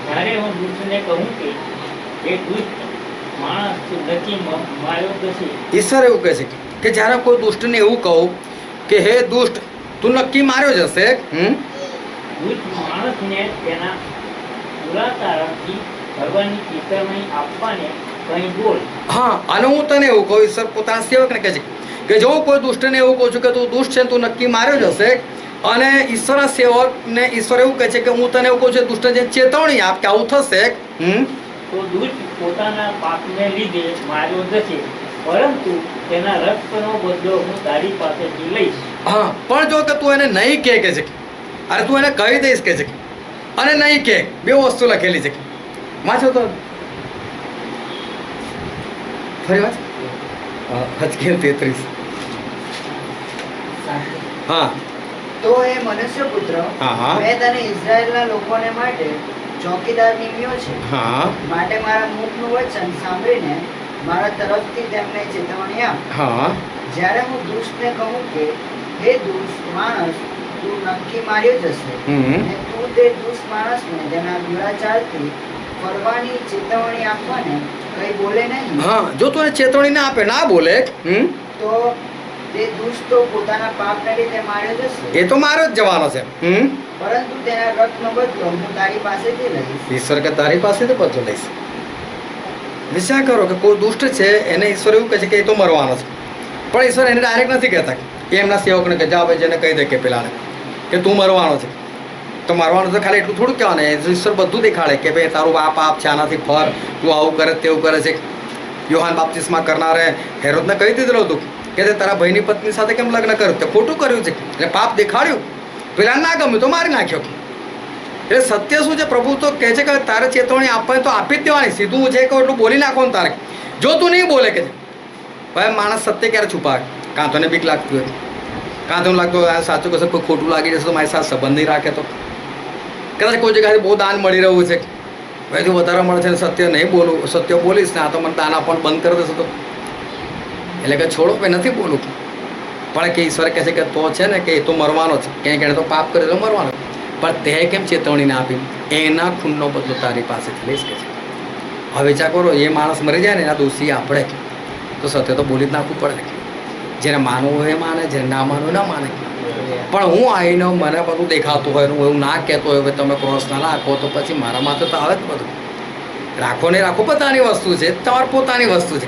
જ્યારે હું દુષ્ટને કહું કે એ દુષ્ટ માણસ નક્કી માર્યો જશે. ઈશ્વર એવું કહે છે કે જ્યારે કોઈ દુષ્ટને એવું કહું કે હે દુષ્ટ તું નક્કી માર્યો જશે. દુષ્ટ માણસને તેના દુરાચારણથી કરવાની ચેતવણી આપવાને કંઈ બોલ. હા, અને હું તને એવું કહું, ઈશ્વર પોતાના સેવકને કહે છે કે જો કોઈ દુષ્ટને એવું કહું છું કે તું દુષ્ટ છે, તું નક્કી માર્યો જશે. અને ઈશ્વરના સેવકને ઈશ્વર એવું કહે છે કે હું તને એવું કહું છું દુષ્ટને જે ચેતવણી આપ કે આવું થશે. તો દુષ્ટ પોતાના પાપને લીધે માર્યો જશે, પરંતુ તેના રક્તનો બદલો હું તારી પાસેથી લઈશ. હા, પણ જો કે તું એને નહીં કહે કે છે, અરે તું એને કહી દઈશ કે છે, અને નહીં કહે, બે વસ્તુ લખેલી છે. વાંચો તો ફરી વાત. હજકેલ 33. હા તો એ મનુષ્ય પુત્ર, હા, હા. મેં તને ઇઝરાયેલના લોકોને માટે ચોકીદાર નિમ્યો છે. હા માટે મારા મુખનું વચન સાંભળીને મારા તરફથી તેમને ચેતવણી આપ. હા જ્યારે હું દુષ્ટને કહું કે હે દુષ્ટ માણસ, તું નક્કી માર્યો જશે, હમ અને તું તે દુષ્ટ માણસને તેના દુરાચારથી ફરવાની ચેતવણી આપવાને કંઈ બોલે નહીં, હા જો તું એને ચેતવણી ના આપે, ના બોલે, તો તે દુષ્ટ તો પોતાના પાપને લીધે માર્યો જશે, એ તો મારો જ જવાનો છે. પરંતુ તેના રક્તનો બદલો હું તારી પાસેથી લઈશ. ઈશ્વર કે તારી પાસેથી બદલો લઈશ. વિચાર કરો કે કોઈ દુષ્ટ છે એને ઈશ્વર એવું કહે છે કે એ તો મરવાનો છે, પણ ઈશ્વર એને ડાયરેક્ટ નથી કહેતા. એ એમના સેવકને કે જાઓ ભાઈ જેને કહી દે કે પેલાને કે તું મરવાનો છે. તો મરવાનું તો ખાલી એટલું થોડું કહેવાય ને, ઈશ્વર બધું દેખાડે કે ભાઈ તારું આ પાપ છે, આનાથી ફર, તું આવું કરે તેવું કરે છે. યોહાન બાપ્તિસ્મા કરનારે હેરોદને કહી દીધેલું હતું કે તે તારા ભાઈની પત્ની સાથે કેમ લગ્ન કર્યું, તે ખોટું કર્યું છે, એટલે પાપ દેખાડ્યું. પેલા ના ગમ્યું તો મારી નાખ્યો. એટલે સત્ય શું છે, પ્રભુ તો કહે છે કે તારે ચેતવણી આપવાની તો આપી જ દેવાની, સીધું છે કે એટલું બોલી નાખવાનું તારે. જો તું નહીં બોલે કે ભાઈ માણસ સત્ય ક્યારે છુપાવે, કાં તો એને બીક લાગતું હોય, કાં તો એમ લાગતું હોય સાચું કશે કોઈ ખોટું લાગી જશે તો મારી સાથે સંબંધ નહીં રાખે, તો કદાચ કોઈ જગ્યાએ બહુ દાન મળી રહ્યું છે, ભાઈથી વધારે મળે છે, સત્ય નહીં બોલું, સત્ય બોલીશ ને આ તો મને દાન આપવાનું બંધ કરી દેશે તો, એટલે કે છોડો ભાઈ નથી બોલું. પણ કે ઈશ્વર કહે છે કે તો છે ને કે એ તો મરવાનો છે, ક્યાંક એને તો પાપ કરે તો મરવાનો, પણ તે કેમ ચેતવણી ના આપી, એના ખૂનનો બદલો તારી પાસેથી લઈશ કે છે. હવે વિચાર કરો, એ માણસ મરી જાય ને એના દોષી આપણે, તો સત્ય તો બોલી જ નાખવું પડે. જેને માનવું હોય એ માને, જેને ના માનવું ના માને. પણ હું આવીને મને બધું દેખાતું હોય, હું એવું ના કહેતો હોય તમે ક્રોસ ના રાખો, તો પછી મારા માથે તો આવે જ બધું. રાખો નહીં રાખો પોતાની વસ્તુ છે, તમારી પોતાની વસ્તુ છે,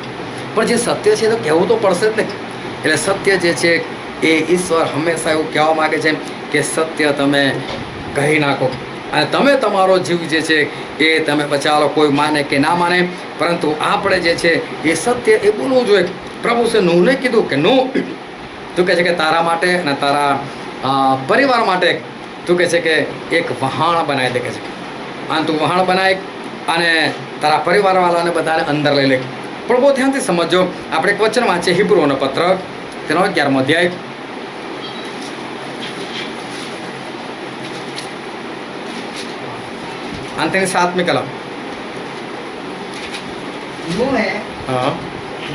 પણ જે સત્ય છે તો કહેવું તો પડશે જ ને. એટલે સત્ય જે છે એ ઈશ્વર હંમેશા એવું કહેવા માગે છે કે સત્ય તમે કહી નાખો, અને તમે તમારો જીવ જે છે એ તમે બચાવો, કોઈ માને કે ના માને, પરંતુ આપણે જે છે એ સત્ય એ બોલવું જોઈએ. પ્રભુ છે નૂહને કીધું કે નૂહ, તું કહે છે કે તારા માટે અને તારા પરિવાર માટે તું કહે છે કે એક વહાણ બનાવી દે, કે છે અને તું વહાણ બનાવી અને તારા પરિવારવાળાને બધાને અંદર લઈ લે. પણ બહુ ધ્યાનથી સમજો. આપણે એક વચન વાંચીએ, હિબ્રુઓનો પત્ર તેનો 11મો અધ્યાય અને તેની 7મી કલમ. નૂહે હા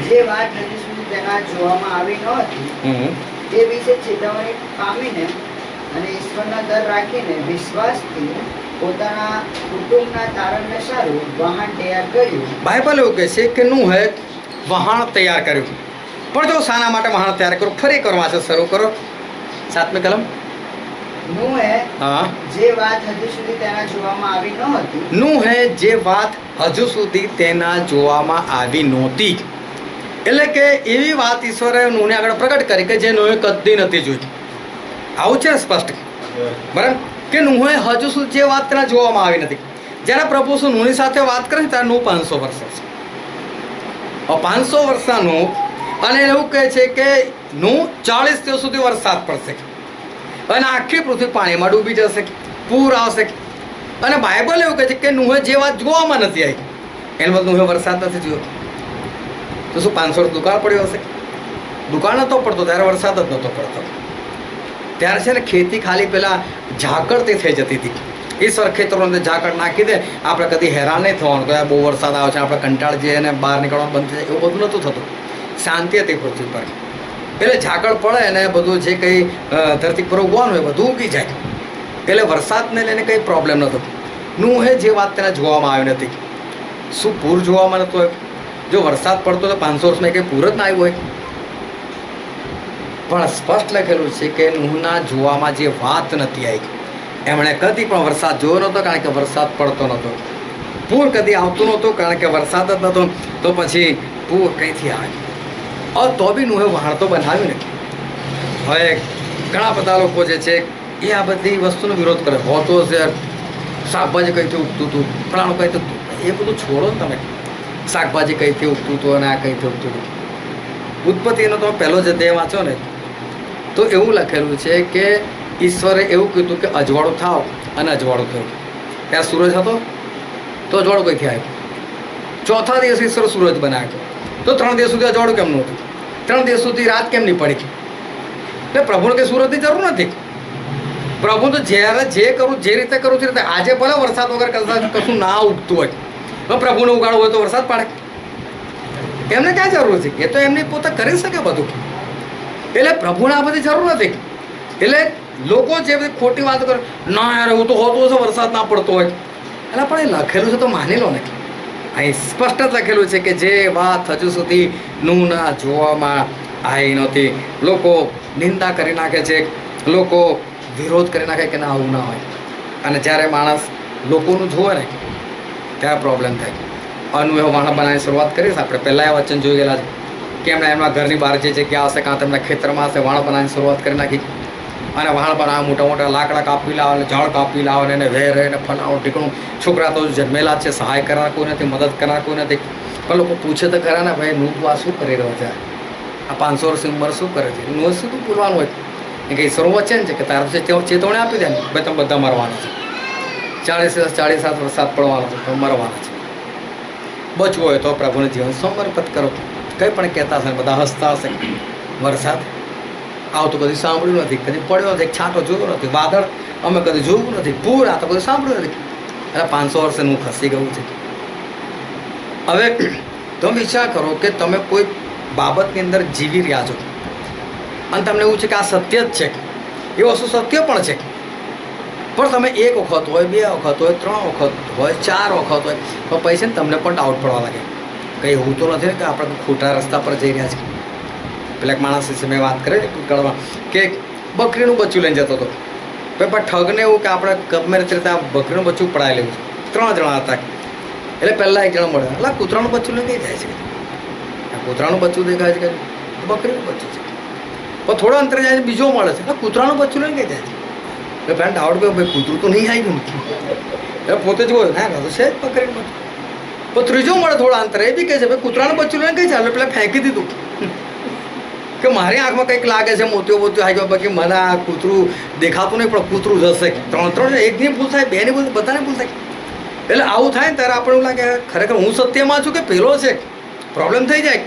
જે વાત હજી સુધી તેના જોવામાં આવી નહોતી તે વિશે ચેતવણી પામીને અને ઈશ્વરના દર રાખીને વિશ્વાસથી પોતાના કુટુંબના તારણને સારું વહાણ તૈયાર કર્યું. બાઇબલ એવું કહે છે કે નૂહે વહાણ તૈયાર કર્યું. પણ જો શાના માટે વહાણ તૈયાર કર્યું, ફરી કરવા છે, શરૂ કરો 7મી કલમ. નૂહે હા જે વાત હજી સુધી તેના જોવામાં આવી નહોતી નૂહે જે વાત હજુ સુધી તેના જોવામાં આવી નહોતી, એટલે કે એવી વાત ઈશ્વરે નૂહને આગળ પ્રગટ કરી કે જે નૂહે કદી નથી જોઈ. આવું છે સ્પષ્ટ, બરાબર, કે નૂહે હજુ સુધી જે વાત તેના જોવામાં આવી નથી. જ્યારે પ્રભુ શું નૂહની સાથે વાત કરે ત્યારે નૂહ 500 વર્ષ છે. 500 વર્ષના નૂહ, અને એવું કહે છે કે નૂહ 40 દિવસ સુધી વરસાદ પડશે અને આખી પૃથ્વી પાણીમાં ડૂબી જશે, પૂર આવશે. અને બાઇબલ એવું કહે છે કે નૂહે જે વાત જોવામાં નથી આવી, એને બદલે નૂહે વરસાદ નથી જોયો. તો શું 500 વર્ષ દુકાળ પડ્યો હશે? દુકાળ નહોતો પડતો ત્યારે વરસાદ જ નહોતો પડતો. ત્યારે છે ને ખેતી ખાલી પેલા ઝાકળથી થઈ જતી હતી. ઈશ્વર ખેતરોની અંદર ઝાકળ નાખી દે, આપણે કદી હેરાન નહીં થવાનું કે બહુ વરસાદ આવે છે આપણે કંટાળી જઈએ અને બહાર નીકળવાનું બંધ થઈ જાય, એવું બધું નહોતું થતું. શાંતિ હતી પૃથ્વી પર. એટલે ઝાકળ પડે અને બધું જે કંઈ ધરતી પર ઉગવાનું હોય બધું ઉગી જાય. એટલે વરસાદને લઈને કંઈ પ્રોબ્લેમ નહોતો. નૂહે જે વાત તેને જોવામાં આવી નથી. શું પૂર જોવામાં નહોતું આવ્યું? જો વરસાદ પડતો તો 500 વર્ષમાં કંઈ પૂર જ ના આવ્યું હોય. પણ સ્પષ્ટ લખેલું છે કે નૂહના જોવામાં જે વાત નથી આવી, એમણે કદી પણ વરસાદ જોયો નહોતો, કારણ કે વરસાદ પડતો નહોતો. પૂર કદી આવતું નહોતું, કારણ કે વરસાદ જ નહોતો. તો પછી પૂર કંઈથી આવે? તો બી નૂહે વહાણ તો બનાવ્યું ને. હવે ઘણા બધા લોકો જે છે એ આ બધી વસ્તુનો વિરોધ કરે. હોતો છે શાકભાજી કંઈથી ઉગતું હતું, ફલાણું કંઈથી ઉગતું, એ બધું છોડો ને તમે. શાકભાજી કંઈથી ઉગતું હતું અને આ કંઈથી ઉગતું હતું. ઉત્પત્તિનો તમે પહેલો જ અધ્યાય વાંચો ને તો એવું લખેલું છે કે ઈશ્વરે એવું કીધું કે અજવાળું થાવ, અને અજવાળું થયું. ત્યાં સૂરજ હતો તો અજવાળું કંઈથી આવ્યું? ચોથા દિવસે ઈશ્વર સૂરજ બનાવ્યો, તો 3 દિવસ સુધી અજવાળું કેમ નહોતું? 3 દિવસ સુધી રાત કેમ નહીં પડી? એટલે પ્રભુને કંઈ સુરતની જરૂર નથી. પ્રભુ તો જ્યારે જે કરું જે રીતે કરું તે રીતે. આજે ભલે વરસાદ વગર કશું ના ઉગતું હોય, તો પ્રભુને ઉગાડવું હોય તો વરસાદ પાડે. એમને ક્યાં જરૂર છે? એ તો એમની પોતે કરી શકે બધું. એટલે પ્રભુને આ બધી જરૂર નથી. એટલે લોકો જે બધી ખોટી વાતો કરે, ના યાર એવું તો હોતું હશે વરસાદ ના પડતો હોય. એટલે પણ એ લખેલું છે તો માની લો ને. અહીં સ્પષ્ટ જ લખેલું છે કે જે વાત હજુ સુધી ના જોવામાં આવી નહોતી. લોકો નિંદા કરી નાખે છે, લોકો વિરોધ કરી નાખે કે ના આવું ના હોય. અને જ્યારે માણસ લોકોનું જુએ ને ત્યારે પ્રોબ્લેમ થાય. અનુભવ વાહન બનાવવાની શરૂઆત કરીશ આપણે. પહેલાં એ વચન જોઈ ગયેલા છે કે એમણે એમના ઘરની બહાર જે જગ્યા હશે કાં તેમના ખેતરમાં હશે વાણ બનાવવાની શરૂઆત કરી નાખી. અને વાણ બનાવે, મોટા મોટા લાકડા કાપી લાવે ને ઝાડ કાપી લાવે ને એને વેરે ને ફલાણું ઠીકણું. છોકરા તો જન્મેલા જ છે, સહાય કરનાર કોઈ નથી, મદદ કરનાર કોઈ નથી. પણ લોકો પૂછે તો ખરા ને, ભાઈ નું તું આ શું કરી રહ્યો છે? આ 500 વર્ષની ઉંમર શું કરે છે? નું શું તું બોલવાનું હોય? એ કંઈ સર્વ વચન છે કે તારા ચેતવણી આપી દે ને, ભાઈ તમે બધા મરવાના છે. 40 વરસાદ પડવાનો છે, તો મરવાના છે. બચવું હોય તો પ્રભુને જીવન સમર્પિત કરો. કંઈ પણ કહેતા હશે, બધા હસતા હશે. વરસાદ આવતો કદી સાંભળ્યું નથી, કદી પડ્યો નથી, છાંટો જોયો નથી, વાદળ અમે કદી જોયું નથી, પૂર આ તો કદી સાંભળ્યું નથી. એટલે 500 વર્ષે હું ખસી ગયું છે. હવે તમે વિચાર કરો કે તમે કોઈ બાબતની અંદર જીવી રહ્યા છો અને તમને એવું છે કે આ સત્ય જ છે, એ વસ્તુ સત્ય પણ છે. પણ તમે 1 વખત હોય, 2 વખત હોય, 3 વખત હોય, 4 વખત હોય, તો પછી ને તમને પણ ડાઉટ પડવા લાગે. કંઈ એવું તો નથી ને કે આપણે ખોટા રસ્તા પર જઈ રહ્યા છીએ. પેલા એક માણસ વિશે મેં વાત કરી ભૂતકાળમાં કે બકરીનું બચ્ચું લઈને જતો હતો. પણ ઠગને એવું કે આપણે ગમે રીતે આ બકરીનું બચ્ચું પડાવી લેવું છે. 3 જણા હતા. એટલે પહેલાં એક જણા મળ્યા, એટલે કૂતરાનું બચ્ચું લઈને કઈ જાય છે? કૂતરાનું બચ્ચું દેખાય છે કે બકરીનું બચ્ચું છે. પણ થોડા અંતરે જાય છે બીજો મળે છે, એટલે કૂતરાનું બચ્ચું લઈને કઈ જાય છે? એટલે પહેલાં ડાઉટ ગયો, ભાઈ કૂતરું તો નહીં આવી ગયું. એટલે પોતે જ બોલ્યો, ના તો છે જ બકરીનું બચ્ચું. પણ ત્રીજો મળે થોડા અંતરે, એ બી કહે છે ભાઈ કૂતરાનું બચ્ચું લઈને કઈ ચાલે. પેલા ફેંકી દીધું કે મારી આંખમાં કંઈક લાગે છે, મોતિયો આવી ગયો, બાકી મને આ કૂતરું દેખાતું નહીં, પણ કૂતરું જશે. 3 એકની ભૂલ થાય, 2ની ભૂલ, બધાને ભૂલ થાય. એટલે આવું થાય ને ત્યારે આપણે એવું લાગે ખરેખર હું સત્યમાં છું કે પેલો છે. પ્રોબ્લેમ થઈ જાય.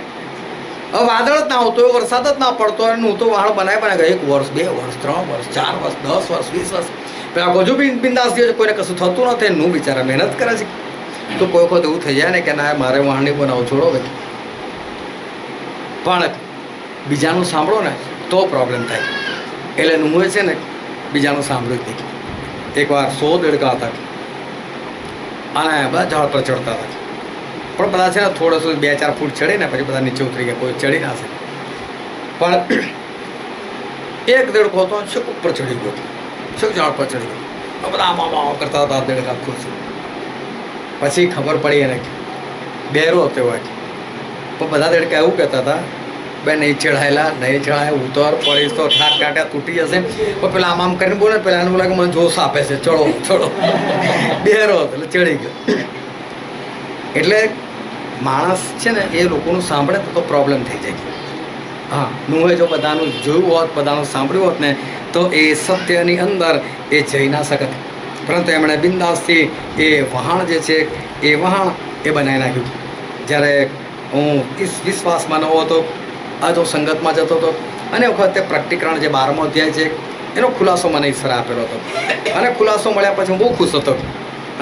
હવે વાદળ જ ના આવતો હોય, વરસાદ જ ના પડતો હોય, હું તો વાળ બનાવી 1 વર્ષ, 2 વર્ષ, 3 વર્ષ, 4 વર્ષ, 10 વર્ષ, 20 વર્ષ પેલા હજુ બી બિંદાસ થયો છે, કોઈને કશું થતું નથી. હું બિચારા મહેનત કરે છે. તો કોઈ વખત એવું થઈ જાય ને કે ના મારે વાહન નહીં બનાવું, છોડો ભાઈ. પણ બીજાનું સાંભળો ને તો પ્રોબ્લેમ થાય. એટલે નુંએ છે ને બીજાનું સાંભળ્યું જ નહીં. એકવાર 100 દેડકા હતા અને બધા ઝાડ પર ચડતા હતા. પણ બધા છે ને થોડો શું 2-4 ફૂટ ચડી ને પછી બધા નીચે ઉતરી ગયા, કોઈ ચડી ના શકે. પણ એક દેડકો હતો છેક ઉપર ચડી ગયો, છેક ઝાડ પર ચડી ગયો. બધા આમાં કરતા હતા દેડકા ખુશ. પછી ખબર પડી એને બેરો હતો હોય. પણ બધા દેડકા એવું કહેતા હતા, બે નહીં ચડાયેલા, નહીં ચડાય, ઉતર પડીશ તો ઠાક કાંટા તૂટી જશે. પણ પેલા આમ કરીને બોલે, પેલા એનું લાગે મને જોશ આપે છે, ચડો ચડો. બેરો હતો એટલે ચડી ગયો. એટલે માણસ છે ને એ લોકોનું સાંભળે તો પ્રોબ્લેમ થઈ જાય. હા, નુહે જો બધાનું જોયું હોત, બધાનું સાંભળ્યું હોત ને તો એ સત્યની અંદર એ જઈ ના શકત. પરંતુ એમણે બિંદાસથી એ વહાણ જે છે એ વહાણ એ બનાવી નાખ્યું. જ્યારે હું વિશ્વાસમાં નવો હતો, આ જો સંગતમાં જતો હતો, અને વખતે પ્રકટીકરણ જે 12મો અધ્યાય છે એનો ખુલાસો મને ઈશ્વર આપેલો હતો. અને ખુલાસો મળ્યા પછી હું બહુ ખુશ હતો.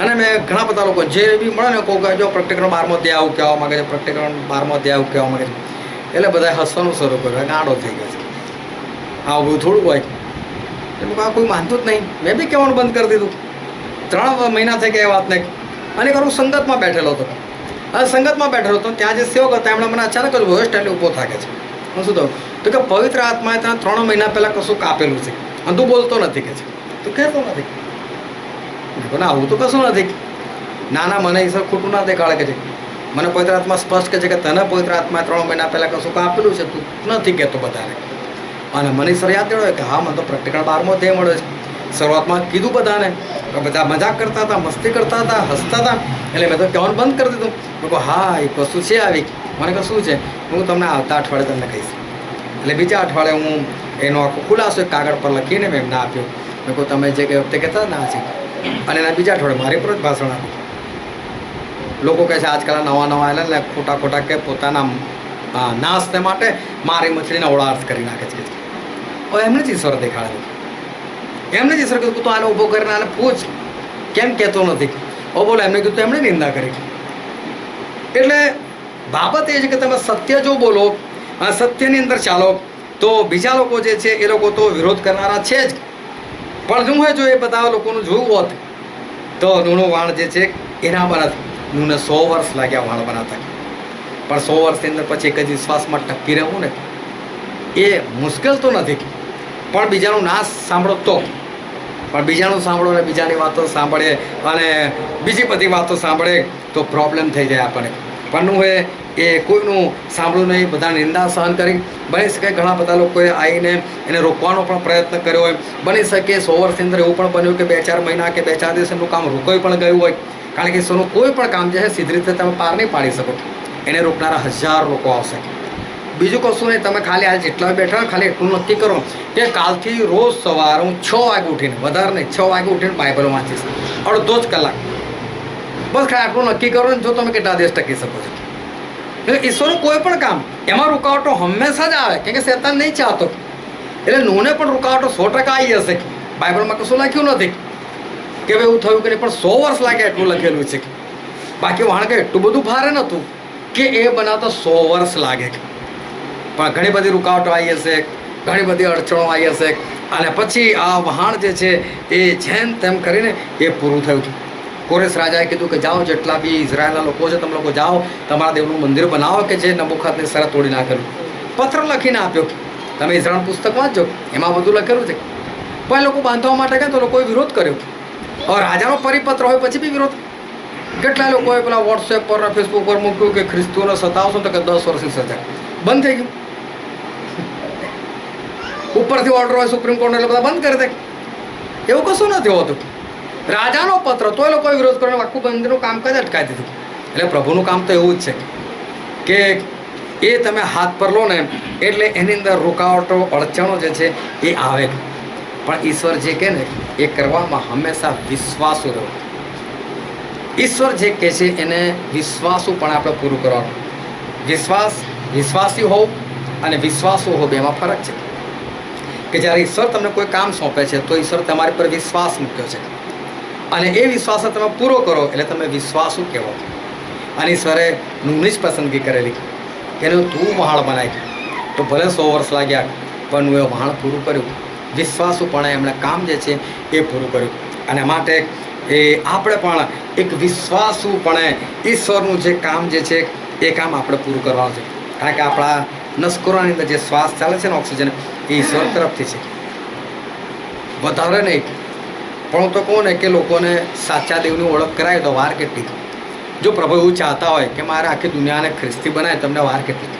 અને મેં ઘણા બધા લોકો જે બી મળે ને કહું જો પ્રકટીકરણ 12મો અધ્યાય આવું કહેવા માગે છે, પ્રકટીકરણ 12મો અધ્યાય આવું કહેવા માગે છે. એટલે બધા હસવાનું શરૂ કર્યું, ગાંડો થઈ ગયો છે, આવું બધું થોડું હોય. એટલે આ કોઈ માનતું જ નહીં. મેં બી કહેવાનું બંધ કરી દીધું. 3 મહિના થઈ ગયા એ વાતને. અને હું સંગતમાં બેઠેલો હતો. હવે સંગતમાં બેઠેલો હતો, ત્યાં જે સેવક હતા એમણે મને અચાનક જ વોઇસ સ્ટાઇલ ઊભો થાય છે. હું શું કહું તો કે પવિત્ર આત્માએ ત્યાં 3 મહિના પહેલાં કશું કાપેલું છે અને તું બોલતો નથી કે છે, તું કહેતો નથી. ના આવું તો કશું નથી. ના ના મને ઈશ્વર ખોટું ના દેખાડે કે છે. મને પવિત્ર આત્મા સ્પષ્ટ કહે છે કે તને પવિત્ર આત્માએ 3 મહિના પહેલાં કશું કાપેલું છે, તું નથી કહેતો બધાને. અને મને ઈશ્વર યાદ દેવાય કે હા મને તો પ્રકટીકરણ 12મો અધ્યાય મળ્યો છે. શરૂઆતમાં કીધું બધાને, બધા મજાક કરતા હતા, મસ્તી કરતા હતા, હસતા હતા. એટલે મેં તો કહેવાનું બંધ કરી દીધું. મેં કહું હા એક વસ્તુ છે આવી. મને કહું શું છે? હું તમને આવતા અઠવાડિયે તમને કહીશ. એટલે બીજા અઠવાડિયે હું એનો આખો ખુલાસો એક કાગળ પર લખીને મેં એમને આપ્યો. મેં કહું તમે જે વખતે કહેતા ના છે. અને એના બીજા અઠવાડિયે મારી પર જ ભાષણ આપ્યું. લોકો કહે છે આજકાલ નવા આવેલા ને ખોટા કે પોતાના નાશને માટે મારી મછલીના ઓળાર્થ કરી નાખે છે. હવે એમને જ ઈશ્વર દેખાડે, એમને જ ઈશ્વર કીધું તું આને ઊભો કરીને આને પૂછ કેમ કહેતો નથી. ઓ બોલો એમને કીધું એમણે નિંદા કરી. એટલે બાબત એ છે કે તમે સત્ય જો બોલો અને સત્યની અંદર ચાલો તો બીજા લોકો જે છે એ લોકો તો વિરોધ કરનારા છે જ, પણ શું હોય જો એ બધા લોકોનું જોયું હોત તો નૂનું વાણ જે છે એના બનાત નૂને 100 વર્ષ લાગ્યા વાણ બનાવતા, પણ 100 વર્ષની અંદર પછી એક જ વિશ્વાસમાં ટકી રહેવું ને એ મુશ્કેલ તો નથી, પણ બીજાનું ના સાંભળો તો, પણ બીજાનું સાંભળો અને બીજાની વાતો સાંભળે અને બીજી બધી વાતો સાંભળે તો પ્રોબ્લેમ થઈ જાય આપણને. પણ શું હોય એ કોઈનું સાંભળ્યું નહીં, બધા નિંદા સહન કરી. બની શકે ઘણા બધા લોકોએ આવીને એને રોકવાનો પણ પ્રયત્ન કર્યો હોય, બની શકે 100 વર્ષની અંદર એવું પણ બન્યું કે 2-4 મહિના કે 2-4 દિવસ એમનું કામ રોકાઈ પણ ગયું હોય, કારણ કે ઈશ્વરનું કોઈ પણ કામ જે છે સીધી રીતે તમે પાર નહીં પાડી શકો, એને રોકનારા 1000 લોકો આવશે. બીજું કશું નહીં, તમે ખાલી આજે જેટલા બેઠા હોય ખાલી એટલું નક્કી કરો કે કાલથી રોજ સવારે હું 6 વાગે ઉઠીને, વધારે નહીં 6 વાગે ઉઠીને બાઇબલ વાંચીશ અડધો જ કલાક, બસ ખાલી આટલું નક્કી કરો ને જો તમે કેટલા દિવસ ટકી શકો છો. એટલે ઈશ્વરનું કોઈ પણ કામ એમાં રૂકાવટો હંમેશા જ આવે, કેમ કે શેતાન નહીં ચાહતો. એટલે નૂને પણ રૂકાવટો 100% આવી હશે. બાઇબલમાં કશું લખ્યું નથી કે ભાઈ એવું થયું કે નહીં, પણ 100 વર્ષ લાગ્યા એટલું લખેલું છે. બાકી વાણ કે એટલું બધું ભારે નહોતું કે એ બનાવતા 100 વર્ષ લાગે, પણ ઘણી બધી રૂકાવટો આવી હશે, ઘણી બધી અડચણો આવી હશે, અને પછી આ વહાણ જે છે એ જેમ તેમ કરીને એ પૂરું થયું. કોરેશ રાજાએ કીધું કે જાઓ જેટલા બી ઇઝરાયલના લોકો છે તમે લોકો જાઓ તમારા દેવનું મંદિર બનાવો કે જે નબુકદનેસરે તોડી નાખેલું. પત્ર લખીને આપ્યો, તમે ઇઝરાયલ પુસ્તક વાંચજો એમાં બધું લખેલું છે. પણ લોકો બાંધવા માટે ગયા તો લોકોએ વિરોધ કર્યો. હવે રાજાનો પરિપત્ર હોય પછી બી વિરોધ. કેટલા લોકોએ પેલા વોટ્સએપ પર ફેસબુક પર મૂક્યું કે ખ્રિસ્તીઓને સતાવશો તો કે 10 વર્ષની સજા. બંધ થઈ ગયું. ઉપરથી ઓર્ડર હોય સુપ્રીમ કોર્ટને એટલે બધા બંધ કરી દે. એવું કશું નથી હોતું. રાજાનો પત્ર તો એ લોકોએ વિરોધ કરીને આખું બંધનું કામકાજ અટકાવી દીધું. એટલે પ્રભુનું કામ તો એવું જ છે કે એ તમે હાથ પર લો ને એટલે એની અંદર રૂકાવટો અડચણો જે છે એ આવે, પણ ઈશ્વર જે કહે ને એ કરવામાં હંમેશા વિશ્વાસુ રહો. ઈશ્વર જે કહે છે એને વિશ્વાસુ પણ આપણે પૂરું કરવાનું. વિશ્વાસી હોવ અને વિશ્વાસુ હોવ એમાં ફરક છે. કે જ્યારે ઈશ્વર તમને કોઈ કામ સોંપે છે તો ઈશ્વર તમારી પર વિશ્વાસ મૂક્યો છે અને એ વિશ્વાસ તમે પૂરો કરો એટલે તમે વિશ્વાસુ કહેવો. અને ઈશ્વરે નૂની જ પસંદગી કરેલી કે એનું તું વહાણ બનાવી, તો ભલે 100 વર્ષ લાગ્યા પણ હું એ વહાણ પૂરું કર્યું. વિશ્વાસુપણે એમણે કામ જે છે એ પૂરું કર્યું. અને માટે એ આપણે પણ એક વિશ્વાસુપણે ઈશ્વરનું જે કામ જે છે એ કામ આપણે પૂરું કરવાનું છે. કારણ કે આપણા નસકોરાની અંદર જે શ્વાસ ચાલે છે ને ઓક્સિજન એ ઈશ્વર તરફથી છે, વધારે નહીં. પણ હું તો કહું ને કે લોકોને સાચા દેવની ઓળખ કરાય તો વાર કેટલી. જો પ્રભુ એવું ચાહતા હોય કે મારે આખી દુનિયાને ખ્રિસ્તી બનાવે તમને વાર કેટલી,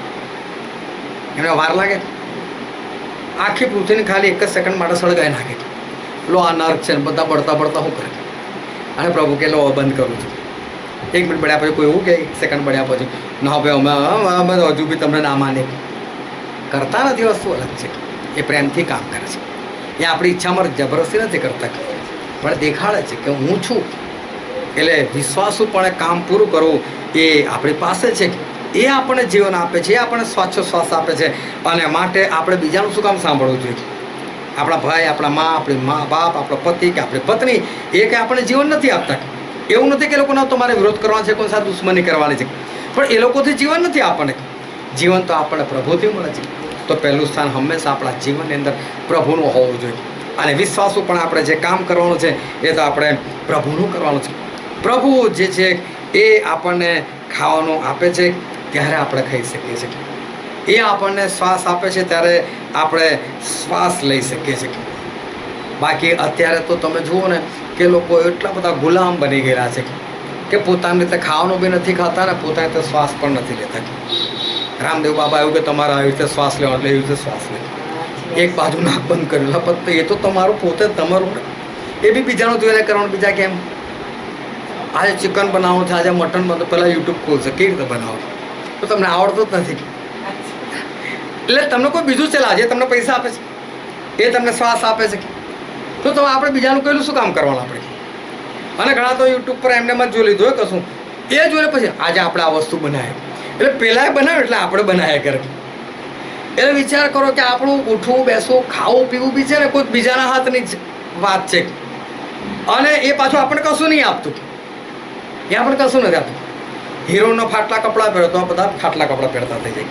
એમને વાર લાગે? આખી પૃથ્વીને ખાલી 1 જ સેકન્ડ માટે સળગાવી નાખે. લો આ નર્ક છે ને બધા બળતા શું કરે? અને પ્રભુ કે લો બંધ કરું છું. 1 મિનિટ બળ્યા પછી કોઈ એવું કે 1 સેકન્ડ બળ્યા પછી ના ભાઈ અમે હજુ બી તમને ના માને. કરતા નથી, વસ્તુ અલગ છે. એ પ્રેમથી કામ કરે છે. એ આપણી ઈચ્છામાં જબરદસ્તી નથી કરતા, પણ દેખાડે છે કે હું છું. એટલે વિશ્વાસુપણે કામ પૂરું કરવું એ આપણી પાસે છે. એ આપણને જીવન આપે છે, એ આપણને શ્વાસ આપે છે. અને માટે આપણે બીજાનું શું કામ સાંભળવું જોઈએ? આપણા ભાઈ, આપણા આપણી મા બાપ, આપણો પતિ કે આપણી પત્ની એ કંઈ આપણને જીવન નથી આપતા. એવું નથી કે લોકોનો તમારે વિરોધ કરવાનો છે, કોઈ સાથે દુશ્મની કરવાની છે, પણ એ લોકોથી જીવન નથી આપણને. જીવન તો આપણને પ્રભુથી મળે છે. તો પહેલું સ્થાન હંમેશા આપણા જીવનની અંદર પ્રભુનું હોવું જોઈએ. અને વિશ્વાસુ પણ આપણે જે કામ કરવાનું છે એ તો આપણે પ્રભુનું કરવાનું છે. પ્રભુ જે છે એ આપણને ખાવાનું આપે છે ત્યારે આપણે ખાઈ શકીએ છીએ. એ આપણને શ્વાસ આપે છે ત્યારે આપણે શ્વાસ લઈ શકીએ છીએ. બાકી અત્યારે તો તમે જુઓ ને કે લોકો એટલા બધા ગુલામ બની ગયેલા છે કે પોતાની રીતે ખાવાનું બી નથી ખાતા ને પોતાની રીતે શ્વાસ પણ નથી લેતા. રામદેવ બાબા એવું કે તમારે આવી રીતે શ્વાસ લેવા એટલે એવી રીતે શ્વાસ લે. એક બાજુ નાક બંધ કરેલા પત્તે એ તો તમારું પોતે તમારું, એ બી બીજાનું જોઈને કરવાનું. બીજા કેમ આજે ચિકન બનાવવું છે, આજે મટન બનાવો, પહેલાં યુટ્યુબ ખોલશે કેવી રીતે બનાવો, તો તમને આવડતું જ નથી. એટલે તમને કોઈ બીજું છે આજે તમને પૈસા આપે છે, એ તમને શ્વાસ આપે છે, તો તમે આપણે બીજાનું કહેલું શું કામ કરવાનું આપણે? અને ઘણા તો યુટ્યુબ પર એમને જ જોઈ લીધું હોય કશું, એ જોઈને પછી આજે આપણે આ વસ્તુ બનાવી. એટલે પેલાએ બનાવ્યું એટલે આપણે બનાવ્યા કરે. એટલે વિચાર કરો કે આપણું ઉઠવું બેસવું ખાવું પીવું બી છે ને કોઈ બીજાના હાથની જ વાત છે. અને એ પાછું આપણને કશું નહીં આપતું. એ આપણને કશું નથી આપતું. હીરોનો ફાટલા કપડાં પહેરો તો બધા ફાટલા કપડાં પહેરતા થઈ જાય.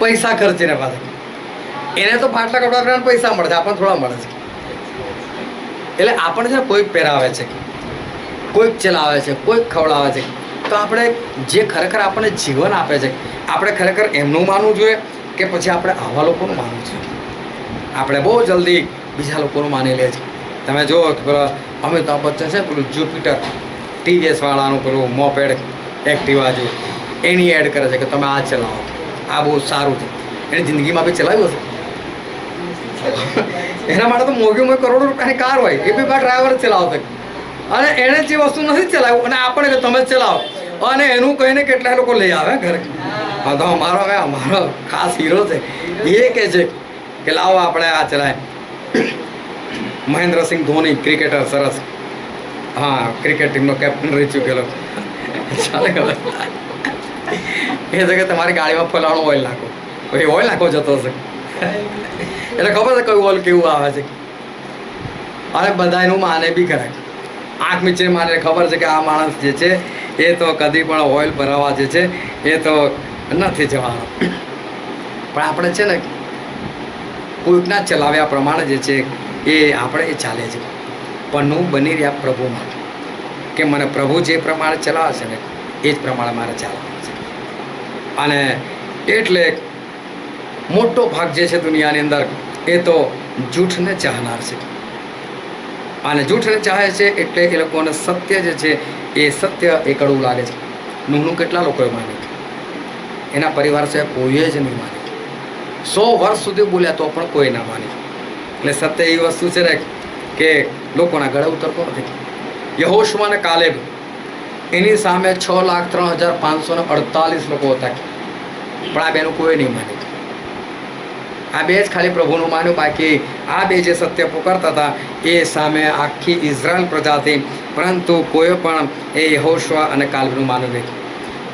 પૈસા ખર્ચીને પાછા એને તો ફાટલા કપડાં પહેરવાના પૈસા મળે છે, આપણને થોડા મળે છે. એટલે આપણને છે ને કોઈક પહેરાવે છે, કોઈક ચલાવે છે, કોઈક ખવડાવે છે. તો આપણે જે ખરેખર આપણને જીવન આપે છે આપણે ખરેખર એમનું માનવું જોઈએ કે પછી આપણે આવા લોકોનું માનવું જોઈએ? આપણે બહુ જલ્દી બીજા લોકોનું માની લે છે. તમે જુઓ કે પેલો અમિતાભ બચ્ચન છે પેલું જુપિટર TVS વાળાનું પેલું મોપેડ એક્ટિવા છે એની એડ કરે છે કે તમે આ ચલાવો, આ બહુ સારું છે. એની જિંદગીમાં બી ચલાવ્યું હશે. એના માટે તો મોંઘી કરોડો રૂપિયાની કાર હોય એ બી ડ્રાઈવર જ ચલાવતો અને એણે જે વસ્તુ નથી ચલાવ્યું અને આપણે કે તમે જ ચલાવો અને એનું કહીને કેટલાય લોકો લઈ આવે ઘરે. હા તો અમારો ખાસ હીરો છે એ કહે છે કે લાવો આપણે આ ચલાય. મહેન્દ્રસિંહ ધોની ક્રિકેટર સરસ, હા ક્રિકેટ ટીમનો કેપ્ટન રહી ચૂકેલો. ચાલે ખબર એ છે કે તમારી ગાડીમાં ફલાણું ઓઇલ નાખો, પછી ઓઇલ નાખો જતો હશે એટલે ખબર છે કયું ઓઇલ કેવું આવે છે. અને બધા એનું માને બી ખરાય, આંખ મીચે માને ખબર છે કે આ માણસ જે છે એ તો કદી પણ ઓઇલ ભરાવા જે છે એ તો નથી જવાનો. પણ આપણે છે ને કોઈકના ચલાવ્યા પ્રમાણે જે છે એ આપણે એ ચાલે છે. પણ હું બની રહ્યા પ્રભુમાં કે મને પ્રભુ જે પ્રમાણે ચલાવે છે ને એ જ પ્રમાણે મારે ચાલવાનું છે. અને એટલે મોટો ભાગ જે છે દુનિયાની અંદર એ તો જૂઠને ચાહનાર છે. અને જૂઠને ચાહે છે એટલે એ લોકોને સત્ય જે છે એ સત્ય એ કડવું લાગે છે. નુહનું કેટલા લોકોએ માન્યું, એના પરિવાર છે કોઈએ જ નહીં માન્યું. 100 વર્ષ સુધી બોલ્યા તો પણ કોઈ ના માન્યું. એટલે સત્ય એવી વસ્તુ છે ને કે લોકોના ગળે ઉતરતો નથી. યહોશુઆ અને કાલેબ એની સામે 6,03,548 લોકો હતા પણ આ બેનું કોઈ નહીં માન્યું. આ બે જ ખાલી પ્રભુનું માન્યું. બાકી આ બે જે સત્ય પુકારતા હતા એ સામે આખી ઇઝરાયલ પ્રજા હતી, પરંતુ કોઈ પણ એ યહોશુઆ અને કાલેબનું માન્યું નહીં.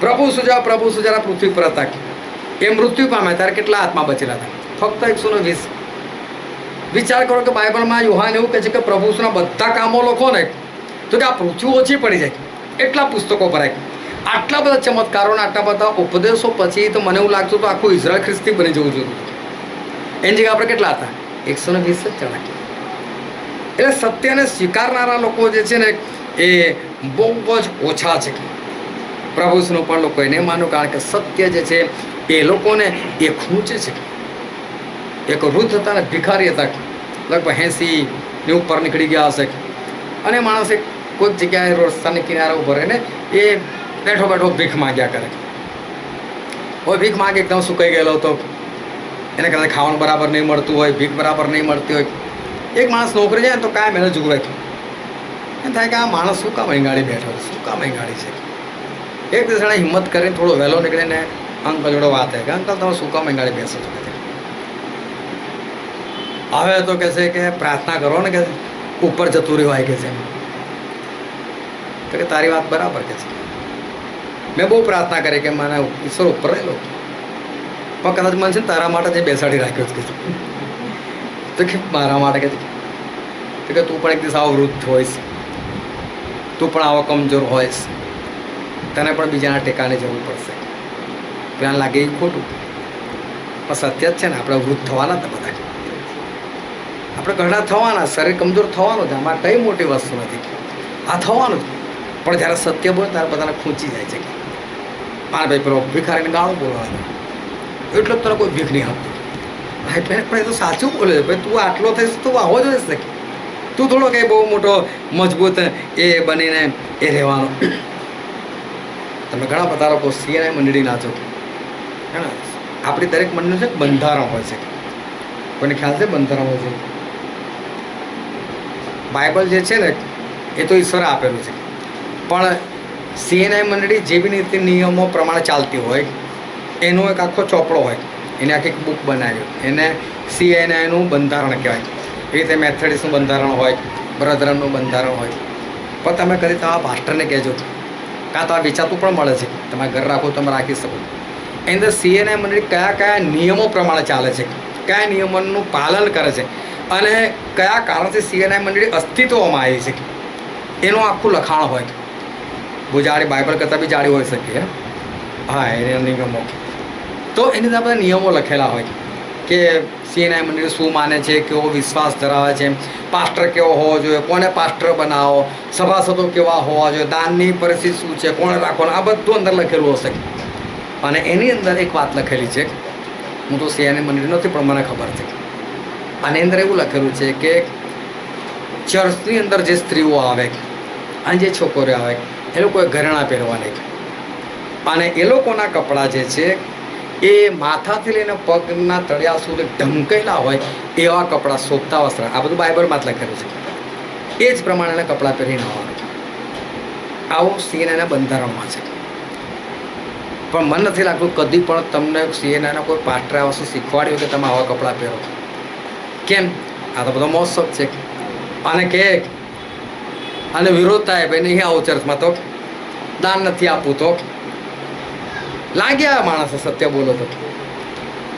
પ્રભુ સુજા પૃથ્વી પર હતા. એ મૃત્યુ પામ્યા ત્યારે કેટલા આત્મા બચેલા હતા? ફક્ત 120. વિચાર કરો કે બાઇબલમાં યુહાન એવું કહે છે કે પ્રભુના બધા કામો લખો ને તો કે આ પૃથ્વી ઓછી પડી જાય એટલા પુસ્તકો ભરાય. આટલા બધા ચમત્કારો આટલા બધા ઉપદેશો પછી તો મને એવું લાગતું તો આખું ઇઝરાયલ ખ્રિસ્તી બની જવું જોઈએ. એની જગ્યાએ આપણે કેટલા હતા? 120 જ જણા. એટલે સત્યને સ્વીકારનારા લોકો જે છે ને એ બહુ જ ઓછા છે. પ્રભુનું પણ લોકો એને માનું, કારણ કે સત્ય જે છે એ લોકોને એ ખૂંચે છે. એક વૃદ્ધ હતા ને ભિખારી હતા, લગભગ 80 ની ઉપર નીકળી ગયા હશે. અને માણસે કોઈક જગ્યાએ રસ્તાની કિનારે ઉભો રહીને એ બેઠો બેઠો ભીખ માગ્યા કરે. હવે ભીખ માગે એકદમ સુકાઈ ગયેલો હતો, એને કદાચ ખાવાનું બરાબર નહીં મળતું હોય, ભીખ બરાબર નહીં મળતી હોય. એક માણસ નોકરી જાય તો કાંઈ એને જુએ એમ થાય કે આ માણસ શું કામ અહીં ગાડી બેઠો, શું કામ અહીં ગાડી છે. એક દિવસ એણે હિંમત કરીને થોડો વહેલો નીકળીને અંકલ જોડે વાત થાય કે અંકલ તમે શું કામ અહીં ગાડી બેસો છો? હવે તો કહે છે કે પ્રાર્થના કરો ને કે ઉપર જતું રહ્યું હોય કે છે. તો કે તારી વાત બરાબર કે છે, મેં બહુ પ્રાર્થના કરી કે મને ઈશ્વર ઉપર રહેલો, પણ કદાચ મને છે ને તારા માટે જે બેસાડી રાખ્યો છે કે તો કે મારા માટે કે તો કે તું પણ એક દિવસ આવો વૃદ્ધ હોઈશ, તું પણ આવો કમજોર હોઈશ, તને પણ બીજાના ટેકાની જરૂર પડશે. ત્યાં લાગે એ ખોટું, પણ સત્ય જ છે ને. આપણે વૃદ્ધ થવાના હતા બધા, આપણે ઘણા થવાના, શરીર કમજોર થવાનું છે, આમાં કંઈ મોટી વસ્તુ નથી, આ થવાનું જ. પણ જ્યારે સત્ય બોલે ત્યારે બધાને ખૂંચી જાય છે. મારા ભાઈ પેલો ભિખારીને ગાળું બોલવાનું એટલો જ તને કોઈ ભીખ નહીં આપતું. એટલે પણ એ તો સાચું બોલે છે ભાઈ, તું આટલો થઈશ તું આવો જ હશે, તું થોડો કંઈ બહુ મોટો મજબૂત એ બનીને એ રહેવાનો. તમે ઘણા બધા લોકો CNI મંડળીના છો હે ને. આપણી દરેક મંડળનું છે બંધારણ હોય છે. કોઈને ખ્યાલ છે બંધારણ હોય છે? બાઇબલ જે છે ને એ તો ઈશ્વરે આપેલું છે, પણ CNI મંડળી જે બી નીતિ નિયમો પ્રમાણે ચાલતી હોય એનો એક આખો ચોપડો હોય, એને આખી એક બુક બનાવ્યો, એને CNIનું બંધારણ કહેવાય. એ રીતે મેથડિસ્ટનું બંધારણ હોય, બ્રધરનનું બંધારણ હોય. પણ તમે કદી તમારા પાસ્ટરને કહેજો કાં તો આ વેચાતું પણ મળે છે, તમારે ઘર રાખો તમે રાખી શકો. એની અંદર સીએનઆઈ મંડળી કયા કયા નિયમો પ્રમાણે ચાલે છે, કયા નિયમોનું પાલન કરે છે અને કયા કારણથી સીએનઆઈ મંડળી અસ્તિત્વમાં આવી છે એનું આખું લખાણ હોય. બહુ જાડી બાઇબલ કરતાં બી જાડી હોઈ શકે. હા, એના નિયમો. તો એની અંદર બધા નિયમો લખેલા હોય કે સીએનઆઈ મંડળી શું માને છે, કેવો વિશ્વાસ ધરાવે છે, પાસ્ટર કેવો હોવો જોઈએ, કોને પાસ્ટર બનાવો, સભાસદો કેવા હોવા જોઈએ, દાનની પરિસ્થિતિ શું છે, કોણે રાખવાનું, આ બધું અંદર લખેલું હશે. અને એની અંદર એક વાત લખેલી છે, હું તો સીએનઆઈ મંડળી નથી પણ મને ખબર છે. આની અંદર એવું લખેલું છે કે ચર્ચની અંદર જે સ્ત્રીઓ આવે અને જે છોકરીઓ આવે એ લોકોએ ઘરેણાં પહેરવા નહીં, અને એ લોકોના કપડાં જે છે એ માથાથી લઈને પગના તળિયા સુધી ઢંકાયેલા હોય એવા કપડાં, શોભતા વસ્ત્ર, આ બધું બાઇબલમાં જ લખેલું છે. એ જ પ્રમાણેના કપડાં પહેરીને આવવાનું. આવું સીએનઆઈના બંધારણમાં છે. પણ મને નથી લાગતું કદી પણ તમને સીએનઆઈના કોઈ પાસ્ટરે આ વસ્તુ શીખવાડ્યું કે તમે આવા કપડાં પહેરો. કેમ? આ તો બધો મોસમ છે. અને કે અને વિરોધ થાય, ભાઈ નહીં આવું ચર્ચમાં તો દાન નથી આપવું, તો લાગ્યા માણસે સત્ય બોલો તો.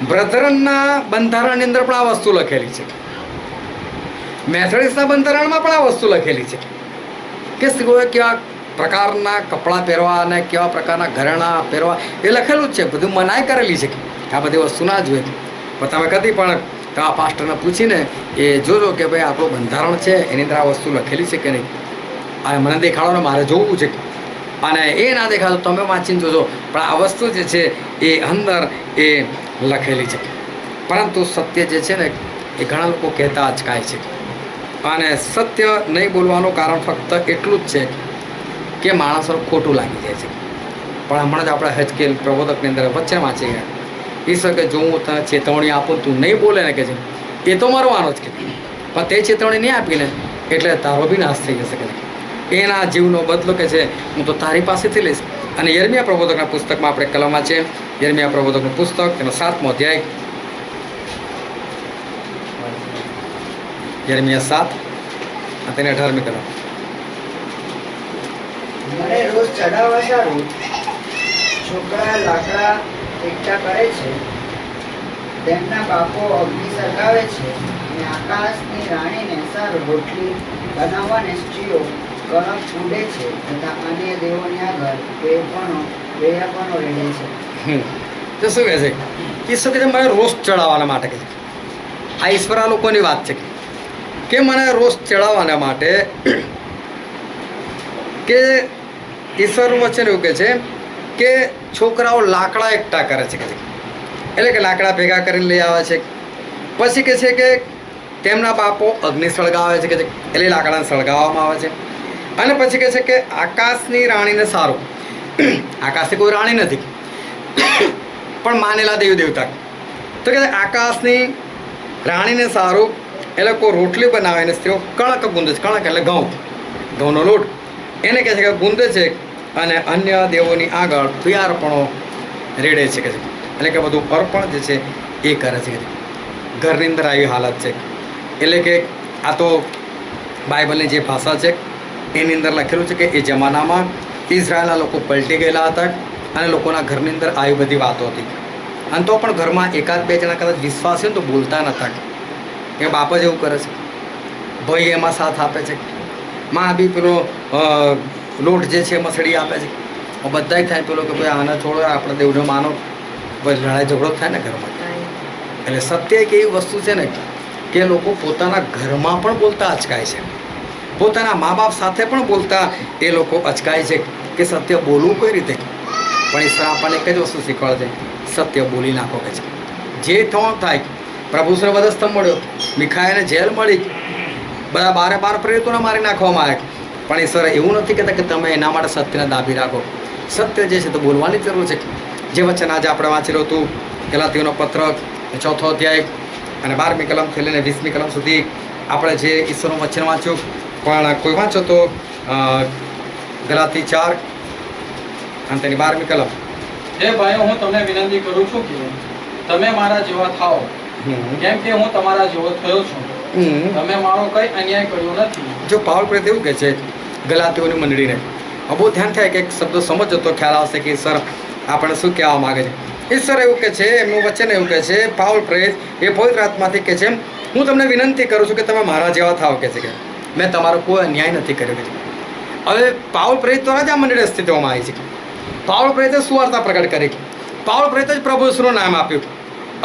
બ્રધરનના બંધારણની અંદર પણ આ વસ્તુ લખેલી છે, મેથોડિસ્ટના બંધારણમાં પણ આ વસ્તુ લખેલી છે કે સ્ત્રીઓએ કેવા પ્રકારના કપડાં પહેરવા અને કેવા પ્રકારના ઘરેણાં પહેરવા એ લખેલું જ છે. બધું મનાઈ કરેલી છે કે આ બધી વસ્તુ ના જોઈએ. પણ તમે કદી પણ આ પાસ્ટરને પૂછીને એ જોજો કે ભાઈ આપણું બંધારણ છે એની અંદર આ વસ્તુ લખેલી છે કે નહીં. આ મને દેખાડો ને મારે જોવું છે, અને એ ના દેખાતો તમે વાંચીને જોજો. પણ આ વસ્તુ જે છે એ અંદર એ લખેલી છે. પરંતુ સત્ય જે છે ને એ ઘણા લોકો કહેતા અચકાય છે, અને સત્ય નહીં બોલવાનું કારણ ફક્ત એટલું જ છે કે માણસોને ખોટું લાગી જાય છે. પણ હમણાં જ આપણે હજકેલ પ્રબોધકની અંદર વચ્ચે વાંચી ગયા, ઈશ્વર કે જો હું તને ચેતવણી આપું તું નહીં બોલે ને કે છે એ તો મરવાનો જ કે, પણ તે ચેતવણી નહીં આપીને એટલે તારો બી નાશ થઈ જશે કે એના જીવનો બદલો કે છે હું તો તારી પાસેથી લઈશ. અને યર્મિયા પ્રબોધકના પુસ્તકમાં આપણે કલમમાં છે, યર્મિયા પ્રબોધકનું પુસ્તક તેનો 7મો અધ્યાય, યર્મિયા 7 અને તેને 18મી કલમ. મને રોજ ચડાવવા સારું છોકરા લાકડા એકઠા કરે છે, તેમના બાપો અગ્નિ સળગાવે છે, અને આકાશની રાણીને સારું રોટલી બનાવવાને સ્ત્રીઓ કણક ફૂડે છે, તથા અન્ય દેવોની આગળ વેપણો રેડે છે. તો શું કહે છે? ઈશ્વર કે મને રોષ ચડાવવાના માટે કહે છે. આ ઈશ્વર આ લોકોની વાત છે કે મને રોષ ચડાવવાના માટે કે ઈશ્વરનું વચન એવું કહે છે કે છોકરાઓ લાકડા એકઠા કરે છે, એટલે કે લાકડા ભેગા કરીને લઈ આવે છે. પછી કહે છે કે તેમના બાપો અગ્નિ સળગાવે છે, કે એટલે લાકડાને સળગાવવામાં આવે છે. અને પછી કહે છે કે આકાશની રાણીને સારું, આકાશની કોઈ રાણી નથી પણ માનેલા દેવ દેવતા, તો કે આકાશની રાણીને સારું એ લોકો રોટલી બનાવે અને સ્ત્રીઓ કણક ગુંદે છે. કણક એટલે ઘઉંનો લોટ, એને કહે છે કે ગુંદે છે, અને અન્ય દેવોની આગળ પિયારપણો રેડે છે કે છે, એટલે કે બધું અર્પણ જે છે એ કરે છે. ઘરની અંદર આવી હાલત છે. એટલે કે આ તો બાઇબલની જે ભાષા છે એની અંદર લખેલું છે કે એ જમાનામાં ઇઝરાયલના લોકો પલટી ગયેલા હતા અને લોકોના ઘરની અંદર આવી બધી વાતો હતી. અને તો પણ ઘરમાં એકાદ બે જણા કદાચ વિશ્વાસ છે ને તો બોલતા નહોતા કે બાપ જ એવું કરે છે, ભાઈ એમાં સાથ આપે છે, માં બી પેલો લોટ જે છે મસળી આપે છે. બધા થાય પેલો કે ભાઈ આને છોડો, આપણે દેવને માનો, પછી લડાઈ ઝઘડો થાય ને ઘરમાં. એટલે સત્ય એક એવી વસ્તુ છે ને કે લોકો પોતાના ઘરમાં પણ બોલતા અચકાય છે, પોતાના મા બાપ સાથે પણ બોલતા એ લોકો અચકાય છે કે સત્ય બોલવું કઈ રીતે. પણ ઈશ્વર આપણને એક જ વસ્તુ શીખવાડે છે, સત્ય બોલી નાખો કે છે. જે થવાનું થાય. પ્રભુશ્ર વધસ્તંભ મળ્યો, મિખાઈને જેલ મળી, બધા 12 પ્રેરિતોને મારી નાખવામાં આવ્યા. પણ ઈશ્વર એવું નથી કહેતા કે તમે એના માટે સત્યને દાબી રાખો. સત્ય જે છે તો બોલવાની જરૂર છે. જે વચન આજે આપણે વાંચેલું હતું ગલાતીઓનો પત્ર 4થો અધ્યાય અને 12મી કલમથી લઈને 20મી કલમ સુધી આપણે જે ઈશ્વરનું વચન વાંચ્યું. પણ કોઈ વાંચો તો ગલાતી 4 અને તેની 12મી કલમ. હે ભાઈઓ, હું તમને વિનંતી કરું છું કે તમે મારા જેવા થાઓ, કેમ કે હું તમારા જેવો થયો છું. તમે મારો કઈ અન્યાય કર્યો નથી. જો પાવલ પ્રેત એવું કહે છે ગલાતીઓની મંડળીને બહુ ધ્યાન થાય કે એક શબ્દ સમજો તો ખ્યાલ આવશે કે ઈશ્વર આપણે શું કહેવા માગે છે. ઈશ્વર એવું કે છે, એમનું વચન એવું કે છે, પાઉલ પ્રેરિત એ પવિત્ર આત્માથી કે છે, હું તમને વિનંતી કરું છું કે તમે મારા જેવા થાવ કે છે કે મેં તમારો કોઈ અન્યાય નથી કર્યો કે છે. હવે પાઉલ પ્રેરિત તો રાજા મંડળે અસ્તિત્વમાં આવી છે. પાઉલ પ્રેરિતે સુવાર્તા પ્રગટ કરી. પાઉલ પ્રેરિતે જ પ્રભુ ઈસુનું નામ આપ્યું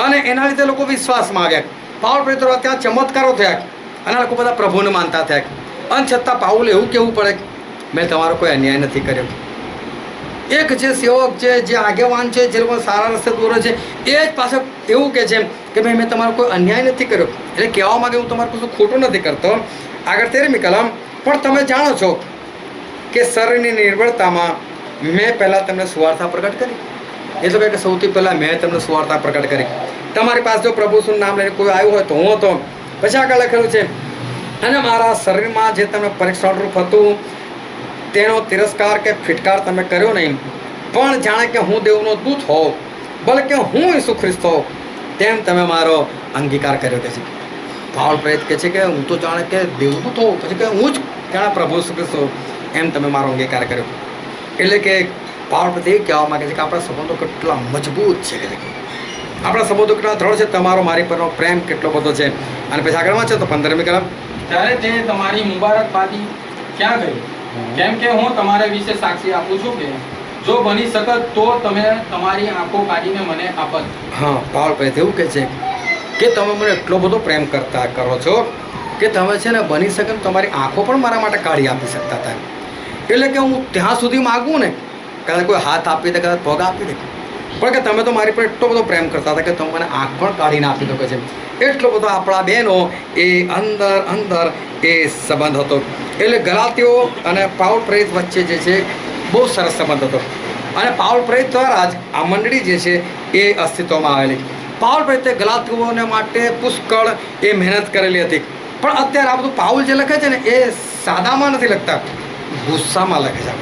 અને એના લીધે લોકો વિશ્વાસમાં આવ્યા. પાઉલ પ્રેરિત ત્યાં ચમત્કારો થયા અને લોકો બધા પ્રભુને માનતા થયા. અને છતાં પાઉલ એવું કહેવું પડે મેં તમારો કોઈ અન્યાય નથી કર્યો. એક જે સેવક છે, જે આગેવાન છે, જે લોકો સારા રસ્તે દોરે છે, એ જ પાછળ એવું કહે છે કે ભાઈ મેં તમારો કોઈ અન્યાય નથી કર્યો. એટલે કહેવા માંગે હું તમારું કશું ખોટું નથી કરતો. આગળ 13મી કલમ, પણ તમે જાણો છો કે શરીરની નિર્બળતામાં મેં પહેલાં તમને સુવાર્તા પ્રગટ કરી. એ તો કહે કે સૌથી પહેલાં મેં તમને સુવાર્તા પ્રગટ કરી. તમારી પાસે જો પ્રભુ શું નામ લઈને કોઈ આવ્યું હોય તો હું હતો. પછી આગળ લખેલું છે, અને મારા શરીરમાં જે તમને પરીક્ષણરૂપ હતું તેનો તિરસ્કાર કે ફિટકાર તમે કર્યો નહીં, પણ જાણે કે હું દેવનો દૂત હોઉં, ભલે કે હું ઈસુ ખ્રિસ્ત હોઉં, તેમ તમે મારો અંગીકાર કર્યો કે છે. પાઉલ પ્રેરિત કહે છે કે હું તો જાણે કે દેવદૂત હોઉં, પછી કે હું જ જાણે પ્રભુ ઈસુ ખ્રિસ્ત હોઉં, એમ તમે મારો અંગીકાર કર્યો. એટલે કે પાઉલ પ્રેરિત એ કહેવા માગે છે કે આપણા સંબંધો કેટલા મજબૂત છે, કે આપણા સંબંધો કેટલા દ્રઢ છે, તમારો મારી પરનો પ્રેમ કેટલો બધો છે. અને પછી આગળ વાંચો તો 15મી કલમ, ત્યારે તે તમારી મુબારકબાદી ક્યાં ગઈ? કેમ કે હું તમારા વિશે સાક્ષી આપું છું કે જો બની શકત તો તમે તમારી આંખો કાઢીને મને આપત. હા, પાઉલ પ્રેરિત એવું કહે છે કે તમે મને એટલો બધો પ્રેમ કરો છો કે તમે છે ને બની શકે તમારી આંખો પણ મારા માટે કાઢી આપી શકતા હતા. એટલે કે હું ત્યાં સુધી માગું ને, કદાચ કોઈ હાથ આપી દે, કદાચ પગ આપી દે, પણ કે તમે તો મારી પર એટલો બધો પ્રેમ કરતા હતા કે તમે મને આંખ પણ કાઢીને આપી દો કે છે. એટલો બધો આપણા બહેનો એ અંદર એ સંબંધ હતો. એટલે ગલાતીઓ અને પાઉલ પ્રેરિત વચ્ચે જે છે બહુ સરસ સંબંધ હતો. અને પાઉલ પ્રેરિત દ્વારા જ આ મંડળી જે છે એ અસ્તિત્વમાં આવેલી. પાઉલ પ્રેરિતે ગલાતીઓને માટે પુષ્કળ એ મહેનત કરેલી હતી. પણ અત્યારે આ બધું પાઉલ જે લખે છે ને એ સાદામાં નથી લખતા, ગુસ્સામાં લખે છે.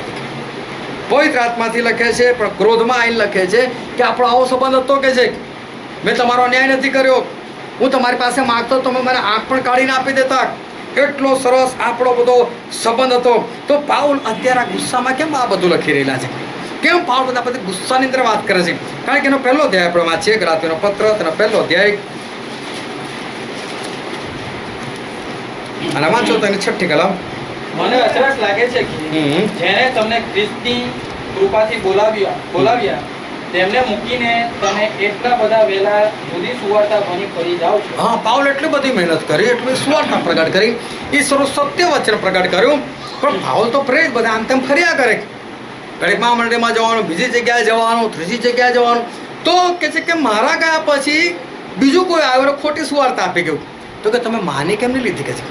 પવિત્ર આત્માથી લખે છે, પણ ક્રોધમાં આવીને લખે છે કે આપણો આવો સંબંધ હતો કે છે મેં તમારો અન્યાય નથી કર્યો, હું તમારી પાસે માગતો તમે મને આંખ પણ કાઢીને આપી દેતા. એટલો સરસ આપણો બધો સંબંધ હતો. તો પાઉલ અત્યારે આ ગુસ્સામાં કેમ આ બધું લખી રહેલા છે? કેમ પાઉલ બધા બધી ગુસ્સાની અંદર વાત કરે છે? કારણ કે એનો પહેલો અધ્યાય આપણે વાંચીએ, ગલાતીઓનો પત્ર, તેનો પહેલો અધ્યાય અને વાંચો તો એની 6ઠ્ઠી કલમ. મને અચરજ લાગે છે કે જેને તમને ખ્રિસ્તની કૃપાથી બોલાવ્યા તેમને મૂકીને તમે એટલા બધા વેલા જુદી સુવાર્તા બની ફરી જાઓ છો. હા, પાઉલ એટલી બધી મહેનત કરી, એટલી સુવાર્તા પ્રગટ કરી, ઈશ્વરનું સત્ય વચન પ્રગટ કર્યું. પણ પાઉલ તો પ્રેરિત બધા આમ તેમ ફર્યા કરે. ઘડીકમાં મંડળીમાં જવાનું, બીજી જગ્યાએ જવાનું, ત્રીજી જગ્યાએ જવાનું. તો કે છે કે મારા ગયા પછી બીજું કોઈ આવ્યો ખોટી સુવાર્તા આપી ગયું. તો કે તમે માની કેમ નહીં લીધી? કે છે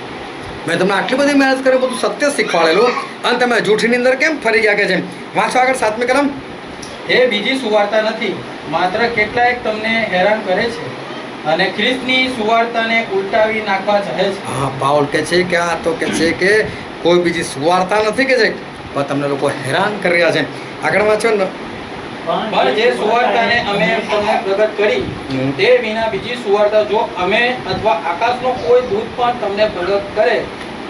મેં તમને આટલી બધી મહેનત કરી, બધું સત્ય શીખવાડેલું, અને તમે જૂઠીની અંદર કેમ ફરી ગયા? કે છે વાંચો આગળ 7મી કલમ. એ બીજી સુવાર્તા નથી, માત્ર કેટલાક તમને હેરાન કરે છે અને ખ્રિસ્તની સુવાર્તાને ઉલટાવી નાખવા ચાહે છે. હા, પાઉલ કે છે કે આ તો કે છે કે કોઈ બીજી સુવાર્તા નથી કે છે, પણ તમને લોકો હેરાન કરી રહ્યા છે. આગળ વાંચો ને. પણ જે સુવાર્તાને અમે તમને પ્રગટ કરી તે વિના બીજી સુવાર્તા જો અમે અથવા આકાશનો કોઈ દૂત પણ તમને પ્રગટ કરે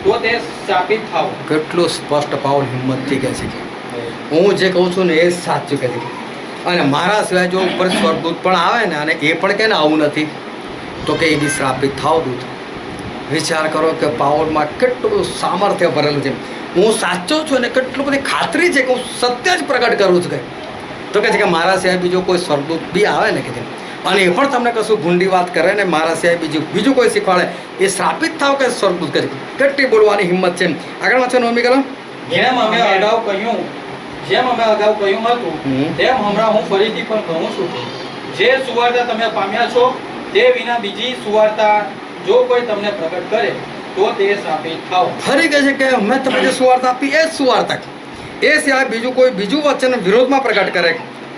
તો તે સ્થાપિત થાવ. કેટલું સ્પષ્ટ પાઉલ હિંમતથી કહે છે કે હું જે કહું છું ને એ સાચું કહે છે. અને મારા સિવાય જો ઉપર સ્વર્ગદૂત પણ આવે ને અને એ પણ કે ને આવું નથી તો કે એ બી શ્રાપિત થાવ દૂત. વિચાર કરો કે પાઉલમાં કેટલું બધું સામર્થ્ય ભરેલું છે. હું સાચો છું અને કેટલું બધી ખાતરી છે કે હું સત્ય જ પ્રગટ કરું છું. તો કહે છે કે મારા સિવાય બીજો કોઈ સ્વર્ગદૂત બી આવે ને કે છે અને એ પણ તમને કશું ભૂંડી વાત કરે ને મારા સિવાય બીજું કોઈ શીખવાડે, એ શ્રાપિત થાવ કે સ્વર્ગદૂત કહે છે. કેટલી બોલવાની હિંમત છે. આગળ વાંચો 9મી કલમ. જેમ અમે અગાઉ કહ્યું હતું તેમ હમણાં હું ફરીથી પણ કહું છું કે જે સુવાર્તા તમે પામ્યા છો તે વિના બીજી સુવાર્તા જો કોઈ તમને પ્રગટ કરે તો તે સ્થાપિત થાવ. ફરી કહે છે કે મેં તમને જે સુવાર્તા આપી એ જ સુવાર્તા, એ સિવાય બીજું વચન વિરોધમાં પ્રગટ કરે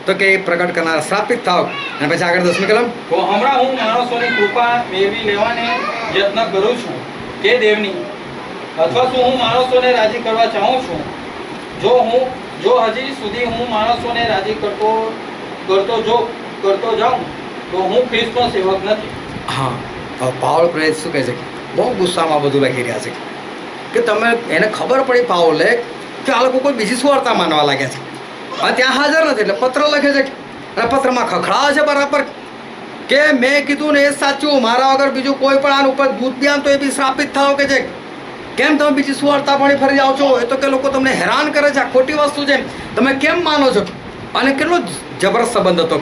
તો કે એ પ્રગટ કરનાર સ્થાપિત થાવ. અને પછી આગળ 10મી કલમ. તો હમણાં હું માણસોની કૃપા મેળવી લેવાને યત્ન કરું છું કે દેવની, અથવા શું હું માણસોને રાજી કરવા ચાહું છું? જો હજી સુધી હું માણસોને રાજી કરતો જાઉં તો હું ખ્રિસ્તનો સેવક નથી. હા, પાઉલ પ્રેરિત શું કહે છે? બહુ ગુસ્સામાં બધું લખી રહ્યા છે કે તમે એને ખબર પડી પાઉલે કે આ લોકો કોઈ બીજી સુવાર્તા માનવા લાગ્યા છે. અને ત્યાં હાજર નથી એટલે પત્ર લખે છે અને પત્રમાં ખખડાવે છે બરાબર કે મેં કીધું ને એ સાચું, મારા વગર બીજું કોઈ પણ આના ઉપર દૂધ બી આમ તો એ બી શ્રાપિત થાવ કે છે. કેમ તમે બીજી સુવાર્તા ભણી ફરી જાઓ છો? એ તો કે લોકો તમને હેરાન કરે છે, આ ખોટી વસ્તુ છે, તમે કેમ માનો છો? અને કેટલો જબરદસ્ત સંબંધ હતો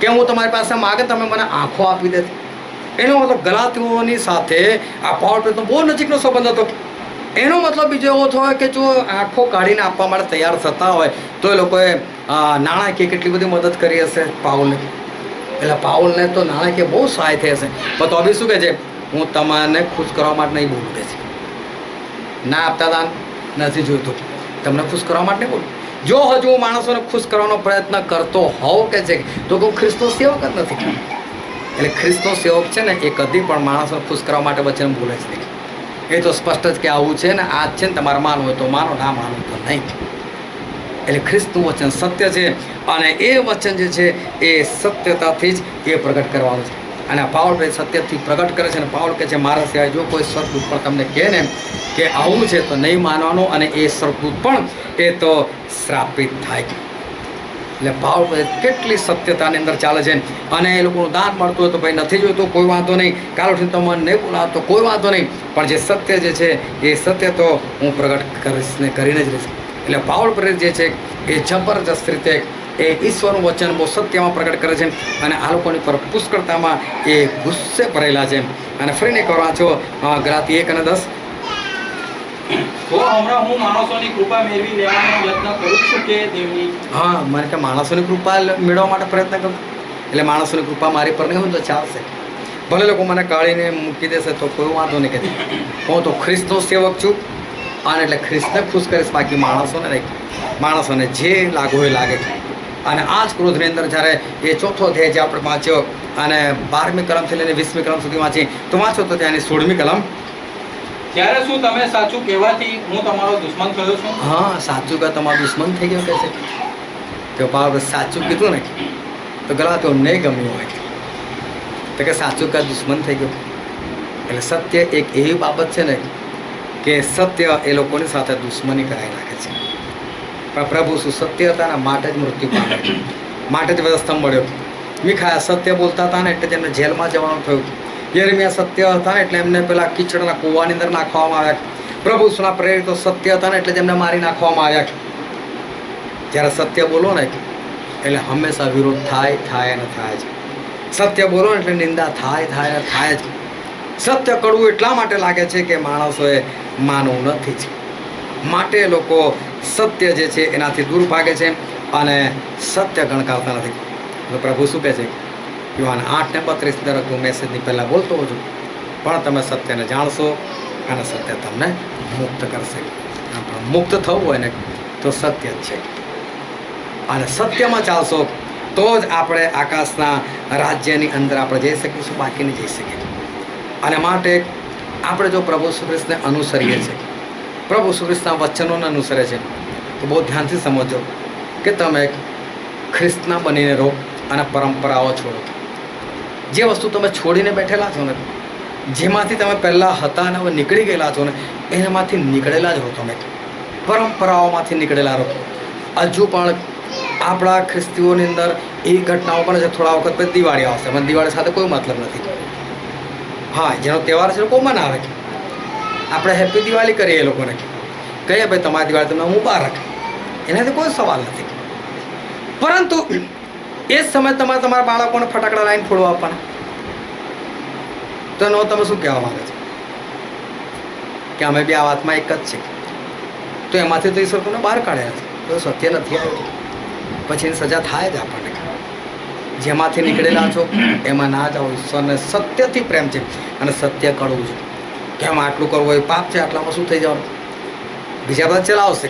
કે હું તમારી પાસે માગે તમે મને આંખો આપી દે. એનો મતલબ ગલાતીઓની સાથે આ પાવર પ્લેટનો બહુ નજીકનો સંબંધ હતો. એનો મતલબ બીજો એવો થયો કે જો આંખો કાઢીને આપવા માટે તૈયાર થતા હોય તો એ લોકોએ નાણાકીય કેટલી બધી મદદ કરી હશે પાઉલને. એટલે પાઉલને તો નાણાકીય બહુ સહાય થઈ હશે. પણ તો બી શું કહે છે, હું તમને ખુશ કરવા માટે નહીં બોલું કે છે. ના આપતા દાન નથી જોઈતું, તમને ખુશ કરવા માટે નહીં બોલું. જો હજુ હું માણસોને ખુશ કરવાનો પ્રયત્ન કરતો હોઉં કે છે તો હું ખ્રિસ્તનો સેવક જ નથી. એટલે ખ્રિસ્તનો સેવક છે ને એ કદી પણ માણસોને ખુશ કરવા માટે વચન બોલે છે નહીં. એ તો સ્પષ્ટ જ કે આવું છે ને આ જ છે ને, તમારે માનવું હોય તો માનો, ના માનવું તો નહીં. એટલે ખ્રિસ્તનું વચન સત્ય છે અને એ વચન જે છે એ સત્યતાથી જ એ પ્રગટ કરવાનું છે. અને પાઉલ સત્યથી પ્રગટ કરે છે અને પાઉલ કહે છે મારા સિવાય જો કોઈ સ્વર્ગદૂત પણ તમને કહે ને કે આવું છે તો નહીં માનવાનું, અને એ સ્વર્ગદૂત પણ એ તો શ્રાપિત થાય. એટલે પાઉલ કેટલી સત્યતાની અંદર ચાલે છે. અને એ લોકોનું દાન મળતું હોય તો ભાઈ નથી જોઈતું કોઈ વાંધો નહીં, કાલ ઉઠીને તો મને નહીં બોલાવતો કોઈ વાંધો નહીં, પણ જે સત્ય જે છે એ સત્ય તો હું પ્રગટ કરીશ ને કરીને જ રહીશ. એટલે પાઉલ પ્રેરિત જે છે એ જબરજસ્ત રીતે એ ઈશ્વરનું વચન બહુ સત્યમાં પ્રગટ કરે છે અને આ લોકોની પર પુષ્કળતામાં એ ગુસ્સે ભરેલા છે. અને ફરીને કરવા છો ગલાતી 1 અને 10. તો હમણાં હું માણસોની કૃપા મેળવી લેવાનો યત્ન કરું છું કે દેવની? હા, મને કે માણસોની કૃપા મેળવવા માટે પ્રયત્ન કરું. એટલે માણસોની કૃપા મારી પર નહીં હોય તો ચાલશે. ભલે લોકો મને કાઢીને મૂકી દેશે તો કોઈ વાંધો નહીં. કે હું તો ખ્રિસ્તનો સેવક છું અને એટલે ખ્રિસ્તને ખુશ કરીશ, બાકી માણસોને નહીં. માણસોને જે લાગુ હોય લાગે. અને આ જ ક્રોધની અંદર જ્યારે એ ચોથો અધ્યાય જે આપણે વાંચ્યો અને 12મી કલમથી લઈને 20મી કલમ સુધી વાંચી તો વાંચો તો ત્યાંની 16મી કલમ. ત્યારે શું તમે સાચું કહેવાથી હું તમારો દુશ્મન થયો છું? હા, સાચું કે તમારો દુશ્મન થઈ ગયો કે છે. તો પાવર સાચું કીધું ને તો ગલાતીઓ નહીં ગમ્યું હોય તો કે સાચું કે દુશ્મન થઈ ગયો. એટલે સત્ય એક એવી બાબત છે ને કે સત્ય એ લોકોની સાથે દુશ્મની કરાવી નાખે છે. પણ પ્રભુ શું સત્ય હતા ને માટે જ મૃત્યુ પામ્યા, માટે જ વ્યવસ્થા મળ્યો. મીખાયા સત્ય બોલતા હતા ને એટલે તેમને જેલમાં જવાનું થયું. યર્મિયા સત્ય હતા ને એટલે એમને પેલા કીચડના કૂવાની અંદર નાખવામાં આવ્યા. પ્રભુ શુંના પ્રેરિતો સત્ય હતા ને એટલે તેમને મારી નાખવામાં આવ્યા. જ્યારે સત્ય બોલો ને એટલે હંમેશા વિરોધ થાય અને થાય જ. સત્ય બોલો ને એટલે નિંદા થાય ને થાય જ. સત્ય કડવું એટલા માટે લાગે છે કે માણસોએ માનવું નથી જ, માટે લોકો સત્ય જે છે એનાથી દૂર ભાગે છે અને સત્ય ગણકારતા નથી. તો પ્રભુ શું કહે છે? યુવાન 8:32 દરેક હું મેસેજની પહેલાં બોલતો હોઉં છું, પણ તમે સત્યને જાણશો અને સત્ય તમને મુક્ત કરશે. પણ મુક્ત થવું હોય ને તો સત્ય જ છે અને સત્યમાં ચાલશો તો જ આપણે આકાશના રાજ્યની અંદર આપણે જઈ શકીશું, બાકી નહીં જઈ શકીએ. અને માટે આપણે જો પ્રભુ શ્રી કૃષ્ણને અનુસરીએ છીએ, પ્રભુ શ્રી કૃષ્ણના વચનોને અનુસરે છે તો બહુ ધ્યાનથી સમજો કે તમે ખ્રિસ્તના બનીને રહો અને પરંપરાઓ છોડો. જે વસ્તુ તમે છોડીને બેઠેલા છો ને, જેમાંથી તમે પહેલાં હતા અને હવે નીકળી ગયેલા છો ને, એનામાંથી નીકળેલા જ રહો. તમે પરંપરાઓમાંથી નીકળેલા રહો. હજુ પણ આપણા ખ્રિસ્તીઓની અંદર એ ઘટનાઓ પણ છે. થોડા વખત પછી દિવાળી આવશે, મને દિવાળી સાથે કોઈ મતલબ નથી. હા, જેનો તહેવાર છે લોકો મનાવે, આપણે હેપી દિવાળી કરીએ. એ લોકોને કહીએ ભાઈ તમારી દિવાળી તમને મુબારક, એનાથી કોઈ સવાલ નથી. પરંતુ એ જ સમયે તમારે તમારા બાળકોને ફટાકડા લાવીને ફોડવા આપવાના, તો એનો તમે શું કહેવા માંગે છો? કે અમે બી આ વાતમાં એક જ છે. તો એમાંથી તો ઈશ્વર તમને બહાર કાઢ્યા છે, તો સત્ય નથી આવ્યું, પછી એની સજા થાય જ આપણને. જેમાંથી નીકળેલા છો એમાં ના જાઓ. ઈશ્વરને સત્યથી પ્રેમ છે અને સત્ય કડવું છે. કેમ આટલું કરવું હોય પાપ છે, આટલામાં શું થઈ જવાનું? બીજા બધા ચલાવશે,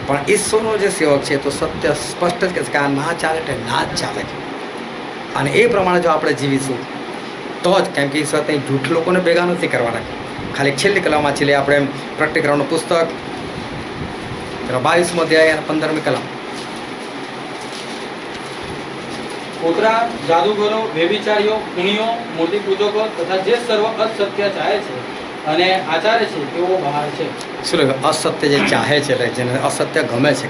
પણ ઈશ્વરનો જે સેવક છે તો સત્ય સ્પષ્ટ જ કહે છે કે આ ના ચાલે એટલે ના જ ચાલે. અને એ પ્રમાણે જો આપણે જીવીશું તો જ, કેમ કે ઈશ્વર કંઈ જૂઠ લોકોને ભેગા નથી કરવાના. ખાલી છેલ્લી કલમમાં છેલ્લે આપણે પ્રકટીકરણનું પુસ્તક 22મો અધ્યાય અને 15મી કલમ. કૂતરા, જાદુગરો, વ્યભિચારીઓ, ખૂણીઓ, મૂર્તિ પૂજકો તથા જે સર્વ અસત્ય ચાહે છે અને આચારે છે તેઓ બહાર છે. શું લાગે અસત્ય જે ચાહે છે એટલે જેને અસત્ય ગમે છે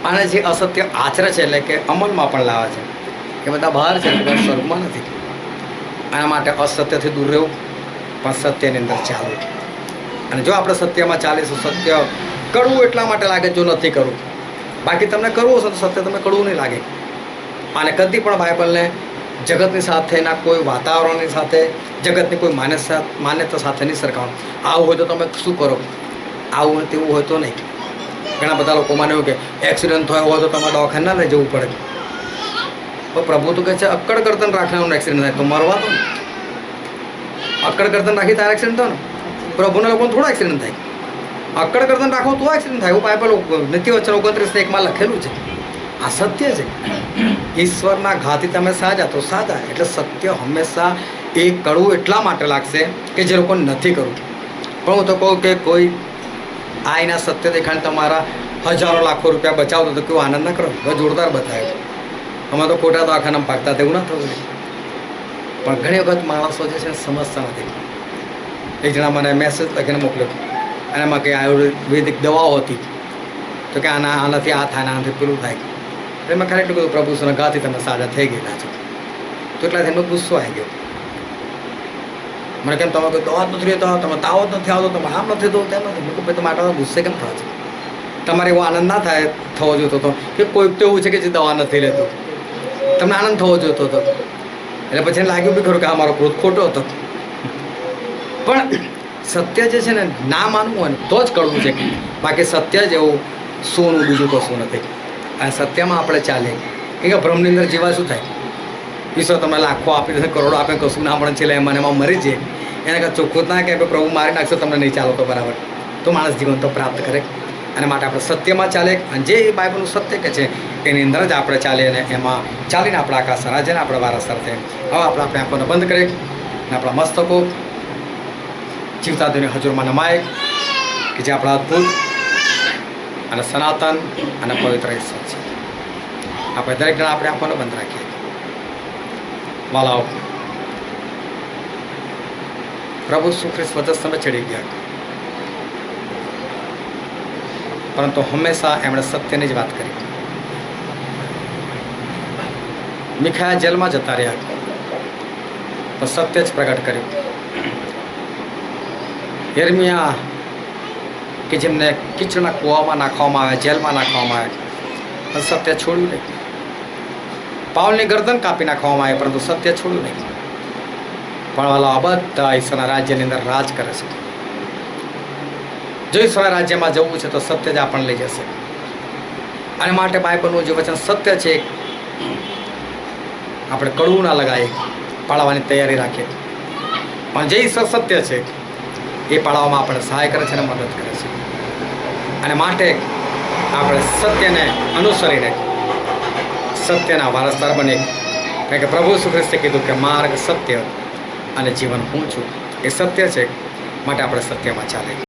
અને જે અસત્ય આચરે છે એટલે કે અમલમાં પણ લાવે છે એ બધા બહાર છે એટલે સ્વર્ગમાં નથી. આના માટે અસત્યથી દૂર રહેવું પણ સત્યની અંદર ચાલવું. અને જો આપણે સત્યમાં ચાલીશું, સત્ય કડવું એટલા માટે લાગે જો નથી કરવું, બાકી તમને કરવું હશે તો સત્ય તમને કડવું નહીં લાગે. અને કદી પણ બાઇબલને જગતની સાથેના કોઈ વાતાવરણની સાથે, જગતની કોઈ માન્યતા સાથે નહીં સરખાવવાનું. આવું હોય તો તમે શું કરો, આવું હોય તેવું હોય તો નહીં. ઘણા બધા લોકો માને એવું કે એક્સિડન્ટ થયો હોય તો તમારે દવાખાને ના લઈ જવું પડે. તો પ્રભુ તો કહે છે અક્કડ ગરદન રાખનારનું એક્સિડન્ટ થાય તો મરવા દો ને. અક્કડ ગરદન રાખી તારે એક્સિડન્ટ થયો ને, પ્રભુના લોકોને થોડો એક્સિડન્ટ થાય. અક્કડ ગરદન રાખો તો એક્સિડન્ટ થાય. એવું બાઇબલ નીતિવચન 29:1 લખેલું છે. આ સત્ય છે. ઈશ્વરના ઘાથી તમે સાજા તો સાજા. એટલે સત્ય હંમેશા એ કડવું એટલા માટે લાગશે કે જે લોકોને નથી કરવું. પણ હું તો કહું કે કોઈ આઈના સત્ય દેખાઈને તમારા હજારો લાખો રૂપિયા બચાવતો તો કેવો આનંદ ના કરો, જોરદાર બતાવ્યો. અમે તો ખોટા દવાખાનામાં ભાગતા તેવું ના થવું. પણ ઘણી વખત માણસો જે છે સમજતા નથી. એક જણા મને મેસેજ લખીને મોકલ્યો અને એમાં કંઈ આયુર્વેદિક દવાઓ હતી તો કે આનાથી આ થાય, આનાથી પેલું થાય. એટલે મેં ખરેખર કીધું પ્રભુના ઘાથી તમે સાજા થઈ ગયેલા છો. તો એટલાથી એમનો ગુસ્સો આવી ગયો. મને કેમ તમે કોઈ દવા જ નથી રહેતો, તમે તાવ જ નથી આવતો, તમે આમ નથી થતું, તેમ નથી. મેં કહું તમે આટલા ગુસ્સે કેમ થાવ છો? તમારે એવો આનંદ ના થાય થવો જોઈતો હતો કે કોઈક તો એવું છે કે જે દવા નથી લેતું, તમને આનંદ થવો જોઈતો હતો. એટલે પછી લાગ્યું બી ખરું કે આ મારો ક્રોધ ખોટો હતો. પણ સત્ય જે છે ને ના માનવું હોય ને તો જ કડવું છે. બાકી સત્ય જેવું સોનું બીજું કશું નથી. અને સત્યમાં આપણે ચાલીએ કે ભ્રમની અંદર જીવા શું થાય? ઈશ્વર તમે લાખો આપી દે, કરોડો આપે, કશું ના મળે છે મને એમાં મરી જાય. એના કાંઈ ચોખ્ખું ના કે પ્રભુ મારી નાખશો તમને નહીં ચાલો તો બરાબર. તો માણસ જીવન તો પ્રાપ્ત કરે. અને માટે આપણે સત્યમાં ચાલે અને જે બાઇબલનું સત્ય કે છે એની અંદર જ આપણે ચાલીએ અને એમાં ચાલીને આપણા આકાશ રાજ્યને આપણે વારસદાર થઈએ. હવે આપણે આંખોને બંધ કરીએ અને આપણા મસ્તકો જીવતા દેવની હજુરમાં નમાય કે જે આપણા અદ્ભુત અને સનાતન અને પવિત્ર ઈશ્વર છે. આપણે દરેક જણા આપણે આંખોને બંધ રાખીએ. વાલાઓ, પ્રભુ ઈસુ ખ્રિસ્ત વચસ્તંભે ચડી ગયા, પરંતુ હંમેશા એમણે સત્યની જ વાત કરી. મિખાયા જેલમાં જતા રહ્યા તો સત્ય જ પ્રગટ કર્યું. યર્મિયા કે જેમને કીચડના કૂવામાં નાખવામાં આવે, જેલમાં નાખવામાં આવે, પણ સત્ય છોડ્યું નહીં. પાઉલની ગરદન કાપી નાખવામાં આવે પરંતુ સત્ય છોડ્યું નહીં. પણ વાલા આ બધા ઈશ્વરના રાજ્યની અંદર રાજ કરે છે. જો ઈશ્વરના રાજ્યમાં જવું છે તો સત્ય જ આપણને લઈ જશે. અને માટે બાઇબલનું જે વચન સત્ય છે આપણે કડવું ના લગાવીએ, પાળવાની તૈયારી રાખીએ. પણ જે ઈશ્વર સત્ય છે એ પાળવામાં આપણને સહાય કરે છે અને મદદ કરે છે. અને માટે આપણે સત્યને અનુસરીને સત્યના વારસદાર બને. કારણ કે પ્રભુ ઈસુ ખ્રિસ્તે કીધું કે માર્ગ, સત્ય અને જીવન હું છું. એ સત્ય છે, માટે આપણે સત્યમાં ચાલે.